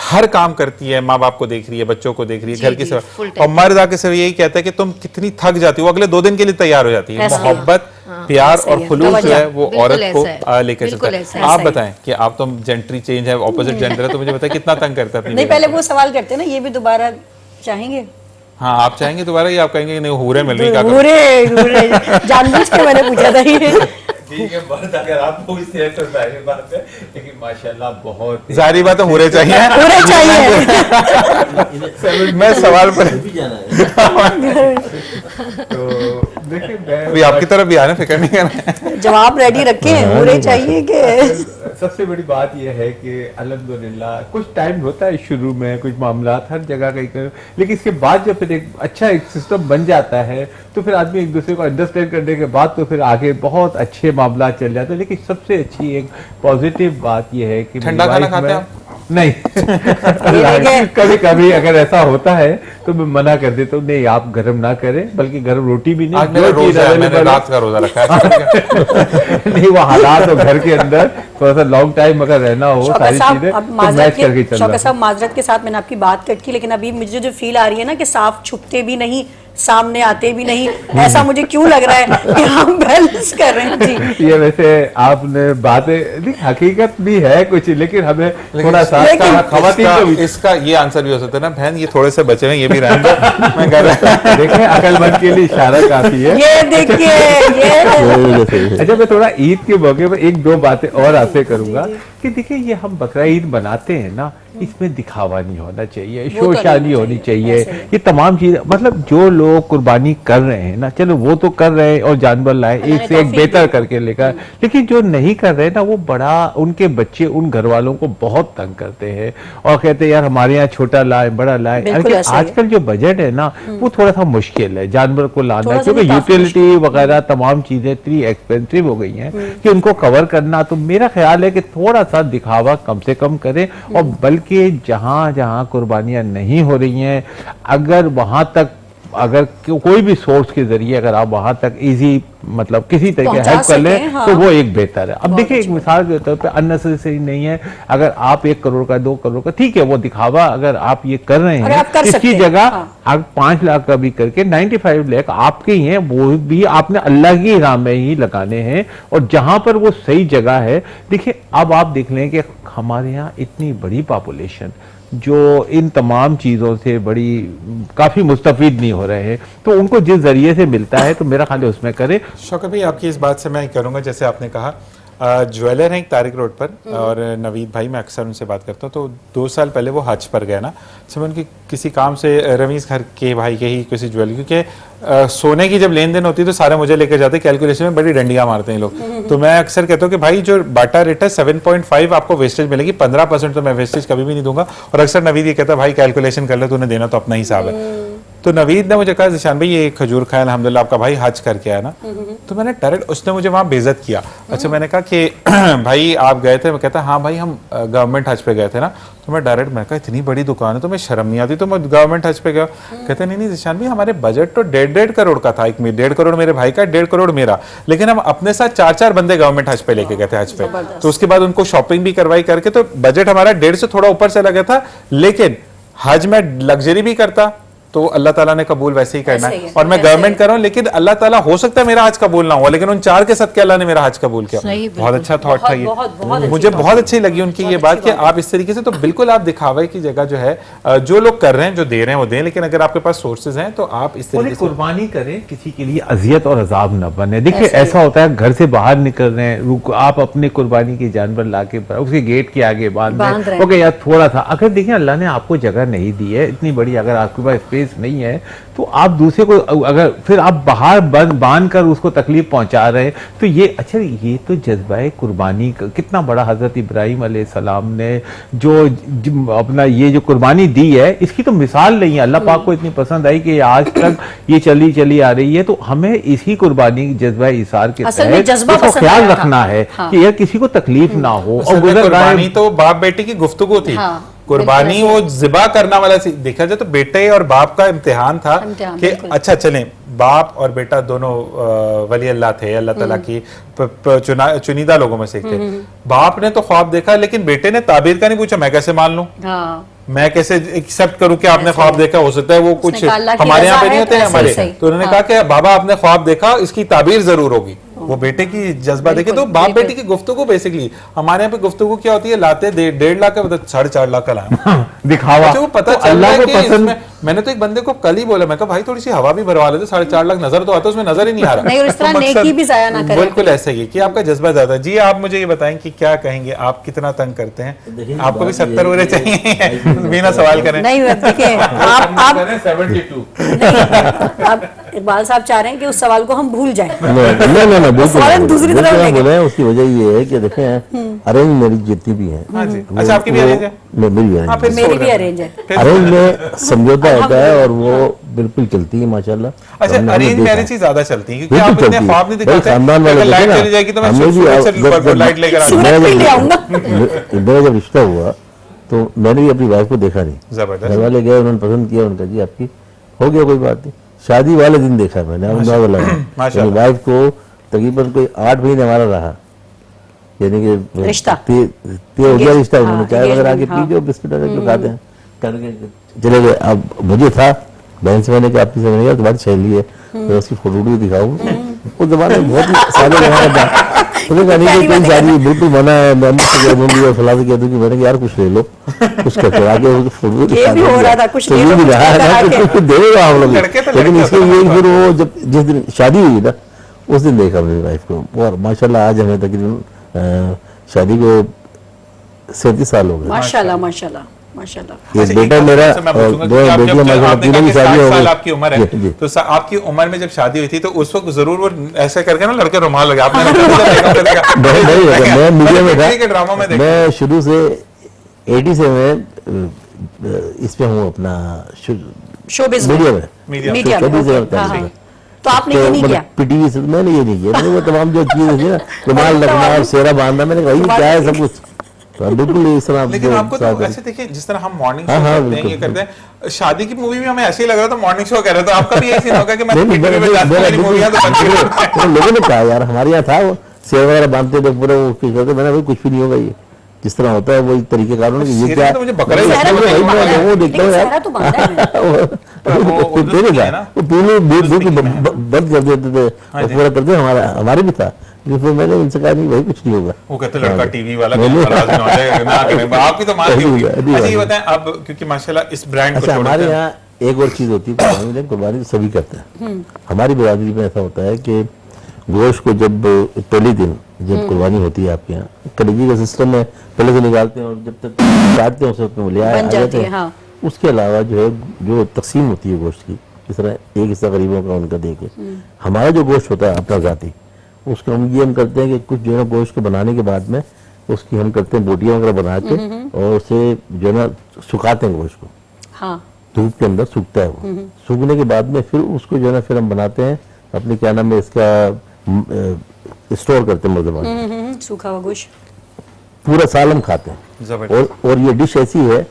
हर काम करती है, माँ बाप को देख रही है, बच्चों को देख रही है, जी, घर की जी, सेवा, full time। और मर्द आके सिर्फ यही कहता है कि तुम कितनी थक जाती हो, वो अगले 2 दिन के लिए तैयार हो जाती है। ऐसा ही। मोहब्बत, प्यार ऐसा ही और है। खुलूस जो है वो बिल्कुल औरत को ऐसा है। लेकर बिल्कुल चलता ऐसा है। है। आप ऐसा ही। बताएं कि आप तो जेंट्री चेंज है, ऑपोजिट जेंडर है, तो मुझे बताएं कितना तंग करता है अपनी नहीं बेगम पहले को? वो सवाल करते हैं ना, ये भी दोबारा चाहेंगे? हाँ आप चाहेंगे दोबारा, या आप कहेंगे कि नहीं हूरे मिल रही, क्या करूं? बुरे बुरे जानबूझ के मैंने पूछा था ये। ठीक है, बात अगर आप पूछते हैं तो जाहिर बात है, लेकिन माशाल्लाह बहुत जारी बात है, हूरे चाहिए। पूरे चाहिए। मैं सवाल पर भी जाना है। तो देखिए मैं अभी आपकी तरफ भी आने, फिक्र नहीं करना। जवाब रेडी रखे हैं, पूरे चाहिए कि सबसे बड़ी बात यह है कि अल्हम्दुलिल्लाह कुछ टाइम होता है शुरू में, कुछ मामलात हर जगह का, लेकिन इसके बाद जब फिर एक अच्छा एक सिस्टम बन जाता है तो फिर आदमी एक दूसरे को अंडरस्टैंड करने के बाद तो फिर आगे बहुत अच्छे मामला चल जाते हैं। लेकिन सबसे अच्छी एक पॉजिटिव बात यह है कि ठंडा मेरी खाना वाइफ खाते में- हैं आप? नहीं कभी कभी अगर ऐसा होता है तो मैं मना कर देता हूँ, नहीं आप गर्म ना करें, बल्कि गर्म रोटी भी नहीं, आज मेरा जो चीज़ रोजा है, मैंने available है- रात का रोजा रखा है। नहीं वो हालात हो घर के अंदर थोड़ा सा लॉन्ग टाइम अगर रहना हो शौकत सारी साहब, चीजें अब तो माजरत मैच करके चल शौकत रहा साहब माजरत के साथ मैंने आपकी बात कट की, लेकिन अभी मुझे जो फील आ रही है ना कि साफ छुपते भी नहीं, सामने आते भी नहीं, ऐसा मुझे क्यों लग रहा है कि हम बैलेंस कर रहे हैं जी। ये वैसे आपने बातें नहीं, हकीकत भी है कुछ, लेकिन हमें थोड़ा सा खवातीन को भी इसका ये आंसर भी हो सकता है ना, बहन ये थोड़े से बचे हुए हैं, ये भी रहने दो, मैं कर रहा हूं। देखें अकलमंद के लिए इशारा काफी है। ये देखिए ये अच्छा, मैं थोड़ा ईद के मौके पर एक दो बातें और आपसे करूंगा कि देखिए ये हम बकरा ईद मनाते हैं ना, इसमें दिखावा नहीं होना चाहिए, वो तो शोशानी नहीं होनी चाहिए, ऐसे ही। ये तमाम चीजें, मतलब जो लोग कुर्बानी कर रहे हैं ना, चलो वो तो कर रहे हैं और जानवर लाए अल्लाह एक ने से एक तौफीक बेहतर दी। करके लेकर, लेकिन जो नहीं कर रहे ना वो बड़ा, उनके बच्चे उन घर वालों को बहुत तंग करते हैं और कहते हैं यार हमारे यहाँ छोटा लाए बड़ा लाए। बिल्कुल लेकिन ऐसा ही है। आजकल जो बजट है ना वो थोड़ा सा मुश्किल है जानवर को लाना, थोड़ा सा क्योंकि नहीं, काफी यूटिलिटी वगैरह तमाम चीजें इतनी एक्सपेंसिव हो गई हैं कि उनको कवर करना, तो मेरा ख्याल है कि थोड़ा सा दिखावा कम से कम करें, और बल्कि जहां जहां कुर्बानियां नहीं हो रही हैं अगर वहां तक, अगर कोई भी सोर्स के जरिए अगर आप वहां तक इजी मतलब किसी तरीके पहुंचा हेल्प कर लें सकें, हाँ। तो वो एक बेहतर है। अब बहुत देखिए एक अच्छी मिसाल के तौर पे अननेसेसरी नहीं है, अगर आप 1 करोड़ का 2 करोड़ का ठीक है वो दिखावा अगर आप ये कर रहे अगर हैं आप कर सकते इसकी हैं, जगह हाँ। आप 5 लाख का भी करके 95 लाख आपके ही हैं, वो भी आपने अल्लाह की राह में ही लगाने हैं, और जहां पर वो सही जगह है। देखिए अब आप देख लें कि हमारे यहाँ इतनी बड़ी पॉपुलेशन जो इन तमाम चीज़ों से बड़ी काफ़ी मुस्तफीद नहीं हो रहे हैं, तो उनको जिस जरिए से मिलता है तो मेरा ख्याल है उसमें करें। शौकत भाई आपकी इस बात से मैं करूंगा, जैसे आपने कहा ज्वेलर हैं एक तारिक रोड पर, और नवीद भाई, मैं अक्सर उनसे बात करता हूँ, तो 2 साल पहले वो हज पर गए ना, तो मैं उनकी किसी काम से रमीज़ घर के भाई के ही किसी ज्वेलर, क्योंकि सोने की जब लेन देन होती है तो सारे मुझे लेकर जाते, कैलकुलेशन में बड़ी डंडियां मारते हैं लोग, तो मैं अक्सर कहता हूँ कि भाई जो बाटा रेट है 7.5 आपको वेस्टेज मिलेगी, 15% तो मैं वेस्टेज कभी भी नहीं दूंगा। और अक्सर नवीद ये कहता है भाई कैलकुलेशन कर ले, तूने देना तो अपना हिसाब है। तो नवीद ने मुझे कहा ज़ीशान भाई ये खजूर खाया अल्हम्दुलिल्लाह, आपका भाई हज करके आया ना, तो मैंने डायरेक्ट, उसने मुझे वहाँ बेइज्जत किया। अच्छा मैंने कहा कि भाई आप गए थे, मैं कहता हाँ भाई हम गवर्नमेंट हज पे गए थे ना, तो मैं डायरेक्ट, मैं कहा इतनी बड़ी दुकान है तो मैं शर्म नहीं आती तो मैं गवर्नमेंट हज पे गया। कहते नहीं ज़ीशान भाई हमारे बजट तो 1.5 करोड़ का था, 1.5 करोड़ मेरे भाई का, 1.5 करोड़ मेरा, लेकिन हम अपने साथ 4 बंदे गवर्नमेंट हज पे लेके गए थे हज पे, तो उसके बाद उनको शॉपिंग भी करवाई करके, तो बजट हमारा 1.5 से थोड़ा ऊपर चला गया था, लेकिन हज में लग्जरी भी करता तो अल्लाह ताला ने कबूल वैसे ही करना है, और मैं गवर्नमेंट कर रहा हूँ, लेकिन अल्लाह ताला हो सकता है मेरा हज कबूल ना हुआ, लेकिन उन 4 के सदके अल्लाह ने मेरा हज कबूल किया। बहुत अच्छा थॉट था ये, मुझे बहुत अच्छी लगी उनकी ये बात कि आप इस तरीके से, तो बिल्कुल आप दिखावे की जगह जो है, जो लोग कर रहे हैं जो दे रहे हैं वो दें, लेकिन अगर आपके पास सोर्सेज हैं तो आप इस तरीके से कुर्बानी करें, किसी के लिए अजियत और अजाब न बने। देखिए ऐसा होता है घर से बाहर निकल रहे हैं, आप अपने कुर्बानी के जानवर लाके उसके गेट के आगे बांध रहे हैं, ओके यार थोड़ा सा, अगर देखिए अल्लाह ने आपको जगह नहीं दी है इतनी बड़ी, अगर आपके पास स्पेस नहीं है तो आप दूसरे को अगर फिर आप बाहर बांध कर उसको तकलीफ पहुंचा रहे हैं, तो ये अच्छा, ये तो जज्बा कुर्बानी कितना बड़ा, हजरत इब्राहिम अलैहिस्सलाम ने जो अपना ये जो कुर्बानी दी है इसकी तो मिसाल नहीं है, अल्लाह पाक को इतनी पसंद आई कि आज तक ये चली आ रही है। तो हमें इसी कुर्बानी जज्बा इसार के तहत इसको ख्याल रखना है कि यार किसी को तकलीफ ना हो। और कुर्बानी तो बाप बेटे की गुफ्तगू थी, कुर्बानी वो जिबा करना वाला, देखा जाए तो बेटे और बाप का इम्तिहान था कि अच्छा चलें, बाप और बेटा दोनों वली अल्लाह थे, अल्लाह ताला की चुनिंदा लोगों में से थे। बाप ने तो ख्वाब देखा, लेकिन बेटे ने ताबीर का नहीं पूछा, मैं कैसे मान लूं, मैं कैसे एक्सेप्ट करूं कि आपने ख्वाब देखा, हो सकता है वो कुछ हमारे यहाँ पे नहीं होते हमारे, तो उन्होंने कहा कि बाबा आपने ख्वाब देखा, इसकी ताबीर जरूर होगी। वो बेटे की जज्बा देखे, तो बाप बेटे की गुफ्तगू बेसिकली, हमारे यहाँ पे गुफ्तगू क्या होती है, लाते 1.5 लाख का, मतलब 4.5 लाख का लाया दिखावा, वो पता चल रहा है कि मैंने तो एक बंदे को कल ही बोला, मैं कहा भाई थोड़ी सी हवा भी भरवा लेते, 4.5 लाख नजर तो आता है, उसमें नजर ही नहीं आ रहा। नहीं, और इस तरह नेकी भी जाया ना करें। बिल्कुल ऐसा ही कि आपका जज्बा ज्यादा है। जी आप मुझे ये बताएं कि क्या कहेंगे, आप कितना तंग करते हैं, आपको भी 70 होने चाहिए बिना सवाल करें। नहीं देखिए आप 72 इकबाल साहब चाह रहे हैं कि उस सवाल को हम भूल जाएं। नहीं फौरन दूसरी तरफ बिल्कुल लेके। बोले, उसकी वजह ये है कि देखें अरेंज मैरिज जितनी भी है, हाँ जी, अच्छा आपकी भी अरेंज है? मेरी भी हाँ, फिर मेरी भी अरेंज है। अरेंज में समझौता होता है और वो बिल्कुल चलती है माशाल्लाह। अच्छा अरेंज मैरिज ही ज्यादा चलती है, क्योंकि बिल्कुल आप इतने चलती है। ख्वाब नहीं भाई, दिखाते, खानदान वाले अगर लाइट देखे ना, चली जाएगी तो मैं हमने भी सूरज से लाइट लेकर आ सूरज भी ले आऊंगा। मेरा जब रिश्ता हुआ तो मैंने भी अपनी वाइफ को देखा नहीं, जबरदस्त। घर वाले गए, उन्होंने पसंद किया, उनका जी आपकी हो गया, कोई बात नहीं। शादी वाले दिन देखा मैंने, अपनी वाइफ को तकरीबन कोई 8 महीने हमारा रहा, यानी कि रिश्ता हो गया रिश्ता। उन्होंने चाय वगैरह आके पी जो बिस्किट वगैरह जो खाते हैं करके चले गए। अब मुझे था बहन से मैंने कहा आपकी से मैंने कहा तुम्हारी सहेली है तो उसकी फोटो भी दिखाऊं। उस जमाने में बहुत ही सारे जमाना था, उसने कहा नहीं कि कोई शादी बिल्कुल मना है, मैं से दूंगी और फला से कह दूंगी। मैंने कहा यार कुछ ले लो, कुछ करके आगे फोटो ये भी हो रहा था, कुछ ले लो, भी कुछ रहा है करा ना, के। कुछ देगा हम लोग, लड़के तो लेकिन लड़के इसके होते ये हैं। फिर वो जब जिस दिन शादी हुई ना उस दिन देखा मेरी वाइफ को, और माशाल्लाह आज हमें तकरीबन शादी को 37 साल हो गए। माशाल्लाह माशाल्लाह माशाल्लाह। एक बेटा मेरा से मैं और पूछूंगा दो कि आप बेटियां जब माशाल्लाह आपने तीनों कहा की कि शादी 60 हो साल गई। आपकी उम्र है, जी, जी। तो आपकी उम्र में जब शादी हुई थी तो उस वक्त जरूर वो ऐसे करके ना लड़के रुमाल लगे, आपने देखा नहीं, मैं मीडिया में था, के ड्रामा में देखा। मैं शुरू से 80 से मैं इसमें हूँ अपना शोबिज मीडिया में, मीडिया में। मीडिया में, शोबिज में ओके, काम हाँ, किया। हाँ। तो आपने ये नहीं किया? पीटीवी से मैंने ये नहीं किया, मैंने वो तमाम जो चीजें थी ना, रुमाल लगना और सेहरा बांधना, मैंने कहा भाई क्या है सब कुछ, तो बिल्कुल इस तरह लेकिन जो आपको तो साथ- ऐसे देखिए जिस तरह हम मॉर्निंग शो हाँ, हाँ, करते हैं, ये बिल्कुल, करते हैं, शादी की मूवी भी हमें ऐसे ही लग रहा था मॉर्निंग शो कर रहे, तो आपका भी यही सीन होगा कि मैं नहीं, नहीं, टीवी में जाता हूँ, मेरी मूवियां तो बनती हैं। तो लोगों ने कहा यार हमारे यहाँ था वो सेहरा वगैरह बांधते थे पूरे वो कुछ करते, मैंने भाई कुछ भी नहीं होगा, ये जिस तरह होता है वही तरीके कारण ये सेहरा क्या तो मुझे बकरा ही सेहरा तो लगता है, बांधा है। वो देखता हूँ लेकिन यार सेहरा तो बांधा है मैंने। वो उर्दू पहले speaking है था, ना? वो पीने बंद कर देते थे और पूरा करते हमारे भी था, लेकिन फिर मैंने उनसे कहा नहीं भाई कुछ नहीं होगा। वो कहते लड़का टीवी वाला नहीं, कहीं नहीं। नाराज ना हो जाए, ना करें, आपकी तो मान नहीं, होगी। नहीं, अच्छा ये नहीं। बताएं अब, क्योंकि माशाल्लाह इस ब्रांड को अच्छा छोड़ हमारे दें। यहाँ एक और चीज होती है कुर्बानी में, कुर्बानी तो सभी करते हैं। हमारी बिरादरी में ऐसा होता है कि गोश्त को जब पहले दिन जब कुर्बानी होती है आपके यहाँ, कलेजी का सिस्टम है, पहले से निकालते हैं और जब तक काटते हैं उस वक्त में ले आ बन जाती जाते है, हैं। हाँ। उसके अलावा जो है जो तकसीम होती है गोश्त की, इस तरह एक हिस्सा गरीबों का उनका दे के, हमारा जो गोश्त होता है अपना जाति, उसको हम करते हैं कि कुछ जो है ना गोश्त को बनाने के बाद में उसकी हम करते हैं बोटियां वगैरह बना के और उसे जो है ना सुखाते हैं गोश्त को, हाँ धूप के अंदर सूखता है वो, सूखने के बाद में फिर उसको जो है ना फिर हम बनाते हैं अपने क्या नाम है इसका स्टोर करते हैं मर्दबान, सूखा हुआ गोश्त। पूरा साल हम खाते हैं। जबरदस्त। और ये डिश ऐसी है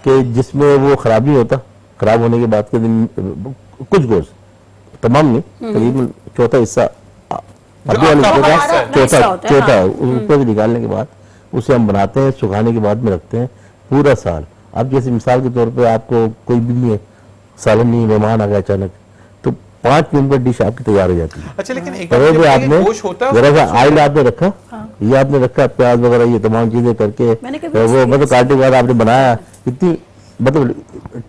कि जिसमें वो खराब नहीं होता, खराब होने के बाद के दिन कुछ गोश्त, तमाम नहीं, करीबन चौथा हिस्सा अभी वाले आपका चौथा हमारा अपना हिस्सा होता है, चौथा हाँ। ऊपर से निकालने के बाद उसे हम बनाते हैं, सुखाने के बाद में रखते हैं पूरा साल। अब जैसे मिसाल के तौर पे आपको कोई भी नहीं है, सालन नहीं, मेहमान आ गया अचानक, तो 5 मिनट में डिश आपकी तैयार हो जाती है। अच्छा लेकिन एक तवे बात पे ये बताइए, आपने गोश्त होता है जरा सा ऑयल आपने रखा, ये आपने रखा प्याज वगैरह ये तमाम चीजें करके मैंने कभी वो मतलब काटने के बाद आपने बनाया, इतनी मतलब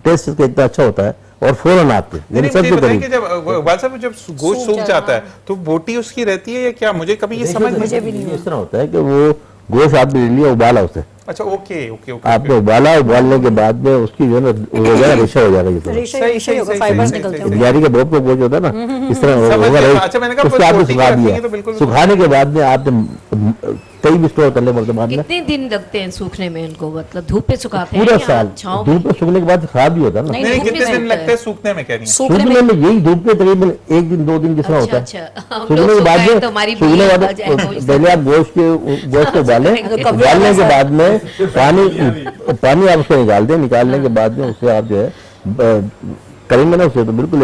टेस्ट इसका इतना अच्छा होता है और फौरन आपके नहीं, यानी मुझे सबसे बताइए करीब। कि जब इकबाल साहब जब गोश्त सूख जाता है तो बोटी उसकी रहती है या क्या, मुझे कभी ये समझ मुझे भी नहीं इस तरह होता है कि वो गोश्त आपने ले लिया, उबाला उसे, अच्छा ओके ओके ओके आपने उबाला, उबालने के बाद में उसकी जो है ना हो जाएगा रेशा हो जाएगा, जैसे रेशे सही, रेशे होगा, सही, फाइबर्स सही, निकलते सही, होंगे। बिरयानी का बहुत गोश्त होता है ना, इस तरह समझ होगा गया। रेशा। अच्छा, मैंने कहा उसके आपने बोटी सुखा की रखेंगे दिया, तो बिल्कुल- सुखाने के बाद में आपने कई भी स्टोर कर ले वर्तमान में कितने दिन लगते हैं सूखने में इनको, मतलब धूप पे सुखाते हैं पूरा या साल, छांव धूप में सूखने के बाद खराब भी होता है ना। नहीं, नहीं धूप में कितने दिन सूखता लगते हैं सूखने में, कह रही हैं? सूखने सूखने में में यही धूप में तकरीबन 1 दिन 2 दिन जिस तरह अच्छा, होता है। अच्छा। हम सूखने लोग के बाद सुखाएं में तो हमारी सूखने के बिल्ली बाद आ जाए, वो इस पहले आप गोश्त को उबालें, कभी उबालने के बाद में पानी आप उसको निकाल दें, निकालने के बाद में उससे आप जो है करेंगे ना उसे तो बिल्कुल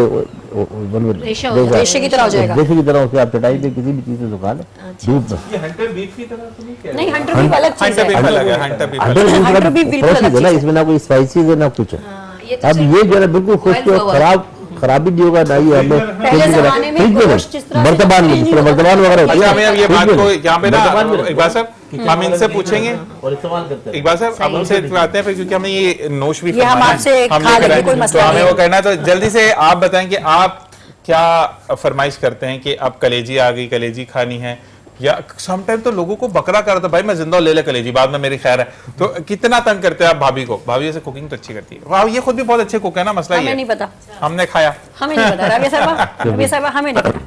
रेशा हो जाएगा। रेशे की तरह हो जाएगा। रेशे की तरह उसे आप चटाई पे किसी भी चीज से सुखा लें धूप में। ये हंटर बीफ की तरह तो नहीं कह रही? नहीं, हंटर बीफ अलग चीज हंटर बीफ है। अलग है, हंटर बीफ अंदर अलग है। हंटर बीफ बिल्कुल फ्रेश अलग है ना, चीज है। इसमें ना कोई स्पाइसीज है ना कुछ है। हाँ, ये तो अब सही- ये जो है बिल्कुल खुश Oil हुआ। खराबी नहीं होगा ना, ये हमें पहले जमाने में गोश्त जिस तरह से बर्तमान में फ्रिज जिस नहीं तरह होता बर्तमान वगैरह होती अच्छा है, हमें अब ये फ्रिज बात में को नहीं। यहाँ पे ना बर्तमान में इकबाल साहब हम इनसे पूछेंगे, और इस्तेमाल करते हैं। इकबाल साहब अब हमसे आते हैं फिर, क्योंकि हमने ये नोश भी ये हम फरमाना है, आपसे हम खा ये लेंगे, कराएं, कोई मसला तो हमें नहीं वो करना है, तो जल्दी से आप बताएं कि आप क्या फरमाइश करते हैं कि अब कलेजी आ गई, कलेजी खानी है, या समटाइम तो लोगों को बकरा कर दो भाई मैं जिंदा ले ले कलेजी बाद में मेरी खैर है, तो कितना तंग करते हैं आप भाभी को? भाभी ऐसे कुकिंग तो अच्छी करती है, वाह ये खुद भी बहुत अच्छे कुक है ना, मसला हमें ये नहीं है पता, हमने खाया। हमें नहीं पता। रबिया साहबा हमें नहीं पता।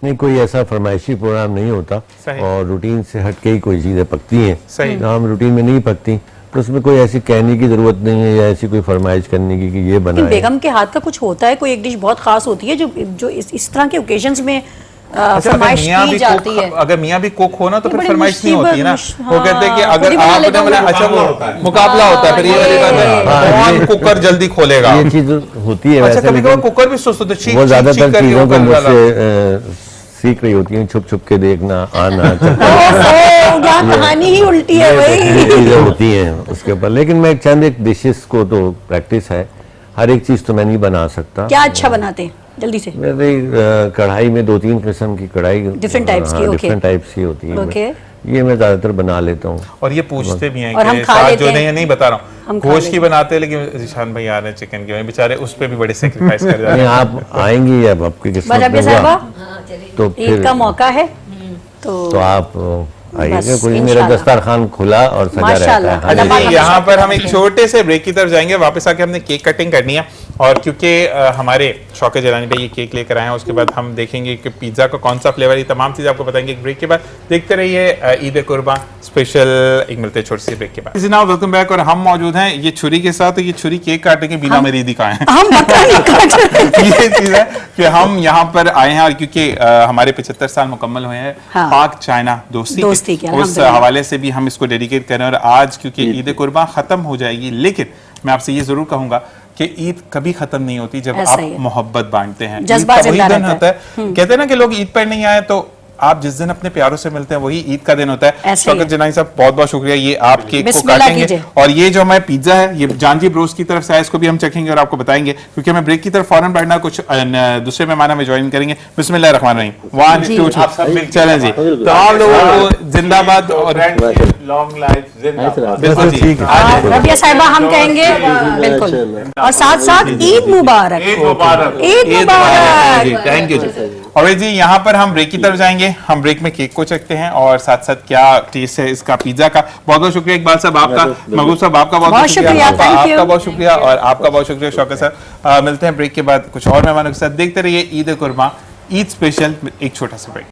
नहीं कोई ऐसा फरमाइशी प्रोग्राम नहीं होता सही। और रूटीन से हट के ही कोई चीज़ें पकती हैं, सही। हम रूटीन में नहीं पकती, पर उसमें कोई ऐसी कहने की जरूरत नहीं है या ऐसी कोई फरमाइश करने की कि ये लेकिन बनाए। बेगम के हाथ का कुछ होता है, कोई एक डिश बहुत खास होती है जो इस तरह के ओकेजन्स में अच्छा, फरमाइश की जाती है। अगर मियाँ भी कुक हो ना तो ये फिर बड़ी फरमाइश नहीं होती है ना, मुसीबत, वो कहते हैं कि हाँ, अगर खुद ही बना आपने लेता हूँ। बनाया, अच्छा वो मुकाबला होता है, फिर ये वाली बात है हाँ, कौन कुकर जल्दी खोलेगा। ये चीज होती है अच्छा वैसे, कभी कभी लेकिन कुकर भी सुस्त होते हैं, वो ज्यादातर चीजों को मुझसे मुझसे सीख रही होती हैं, छुप छुप के देखना आना यहाँ कहानी ही उल्टी है ये भाई। चीजें होती हैं उसके ऊपर। लेकिन मैं चंद एक डिशेस को तो प्रैक्टिस है, हर एक चीज़ तो मैं नहीं बना सकता। क्या अच्छा बनाते हैं जल्दी से? मेरे कढ़ाई में 2-3 किस्म की कढ़ाई Different types की, okay. डिफरेंट टाइप्स की होती है। Okay. ये मैं ज़्यादातर बना लेता हूँ। और ये पूछते भी हैं और हम कि खा साथ लेते जो हैं। नहीं बता रहा हम हूँ खा गोश्त लेते की बनाते हैं, लेकिन जिशान भाई आ रहे हैं चिकन के, बेचारे उस पे भी बड़े सेक्रीफाइस कर जाते नहीं, हैं। आप आएंगी अब आपकी किस्मत रबिया में साहिबा, हुआ तो ईद फिर का मौका है तो आप आइएगा। बस, कोई मेरा इंशाल्लाह। दस्तरखान खुला और सजा रहता माशाल्लाह। है। हाँ जी। अदब जी, यहाँ पर हम एक छोटे से ब्रेक की तरफ जाएंगे, वापस आके हमने केक कटिंग करनी है, और क्योंकि हमारे शौकत जलानी भाई ये केक लेकर आए हैं, उसके बाद हम देखेंगे कि पिज्ज़ा का कौन सा फ्लेवर है, ये तमाम चीज़ें आपको बताएंगे एक ब्रेक के बाद। देखते रहिए ईद कुर्बान स्पेशल। एक मिलते हैं छोटी सी ब्रेक के बाद। जनाब वेलकम बैक, और हम मौजूद हैं ये छुरी के साथ। ये छुरी केक काटने के बिना मेरी ईदी कहाँ है? हम बकरा नहीं काट रहे। ये चीज है कि हम यहाँ पर आए हैं, और क्योंकि हमारे 75 साल मुकम्मल हुए हैं हाँ। पाक चाइना दोस्ती के, उस अल्हम्दुलिल्लाह। हवाले से भी हम इसको डेडिकेट कर रहे हैं। और आज क्योंकि ईद कुर्बान खत्म हो जाएगी, लेकिन मैं आपसे ये जरूर कहूंगा कि ईद कभी खत्म नहीं होती जब ऐसा आप ही है। मोहब्बत बांटते हैं। जज्बा ईद का वही जिंदा दिन रहता होता है, कहते हैं ना कि लोग ईद पर नहीं आए, तो आप जिस दिन अपने प्यारों से मिलते हैं वही ईद का दिन होता है। ऐसे ही शौकत है। जनानी साहब बहुत बहुत शुक्रिया, ये आप केक को बिस्मिल्लाह काटेंगे, कीजिए। और ये जो हमारा पिज्जा है ये जानजी ब्रोस की तरफ से आया, इसको भी हम चखेंगे और आपको बताएंगे, क्योंकि हमें ब्रेक की तरफ फौरन बढ़ना, कुछ दूसरे मेहमान हमें ज्वाइन करेंगे। बिस्मिल्लाहिर्रहमानिर्रहीम, 1 2 3 चलें जी। तो आप लोगों को जिंदाबाद और लॉन्ग लाइफ जिंदाबाद। बिल्कुल जी, रबिया साहिबा हम कहेंगे बिल्कुल, और साथ साथ ईद मुबारक। ईद मुबारक। ईद मुबारक। थैंक यू जी। और जी यहाँ पर हम ब्रेक की तरफ जाएंगे, हम ब्रेक में केक को चखते हैं और साथ साथ क्या टेस्ट है इसका पिज्जा का। बहुत बहुत शुक्रिया इकबाल साहब आपका, महबूब साहब आपका बहुत बहुत शुक्रिया, thank you। आपका बहुत शुक्रिया, और आपका बहुत शुक्रिया शौकत साहब। मिलते हैं ब्रेक के बाद कुछ और मेहमानों के साथ। देखते रहिए ईद कुर्बान ईद स्पेशल, एक छोटा सा ब्रेक।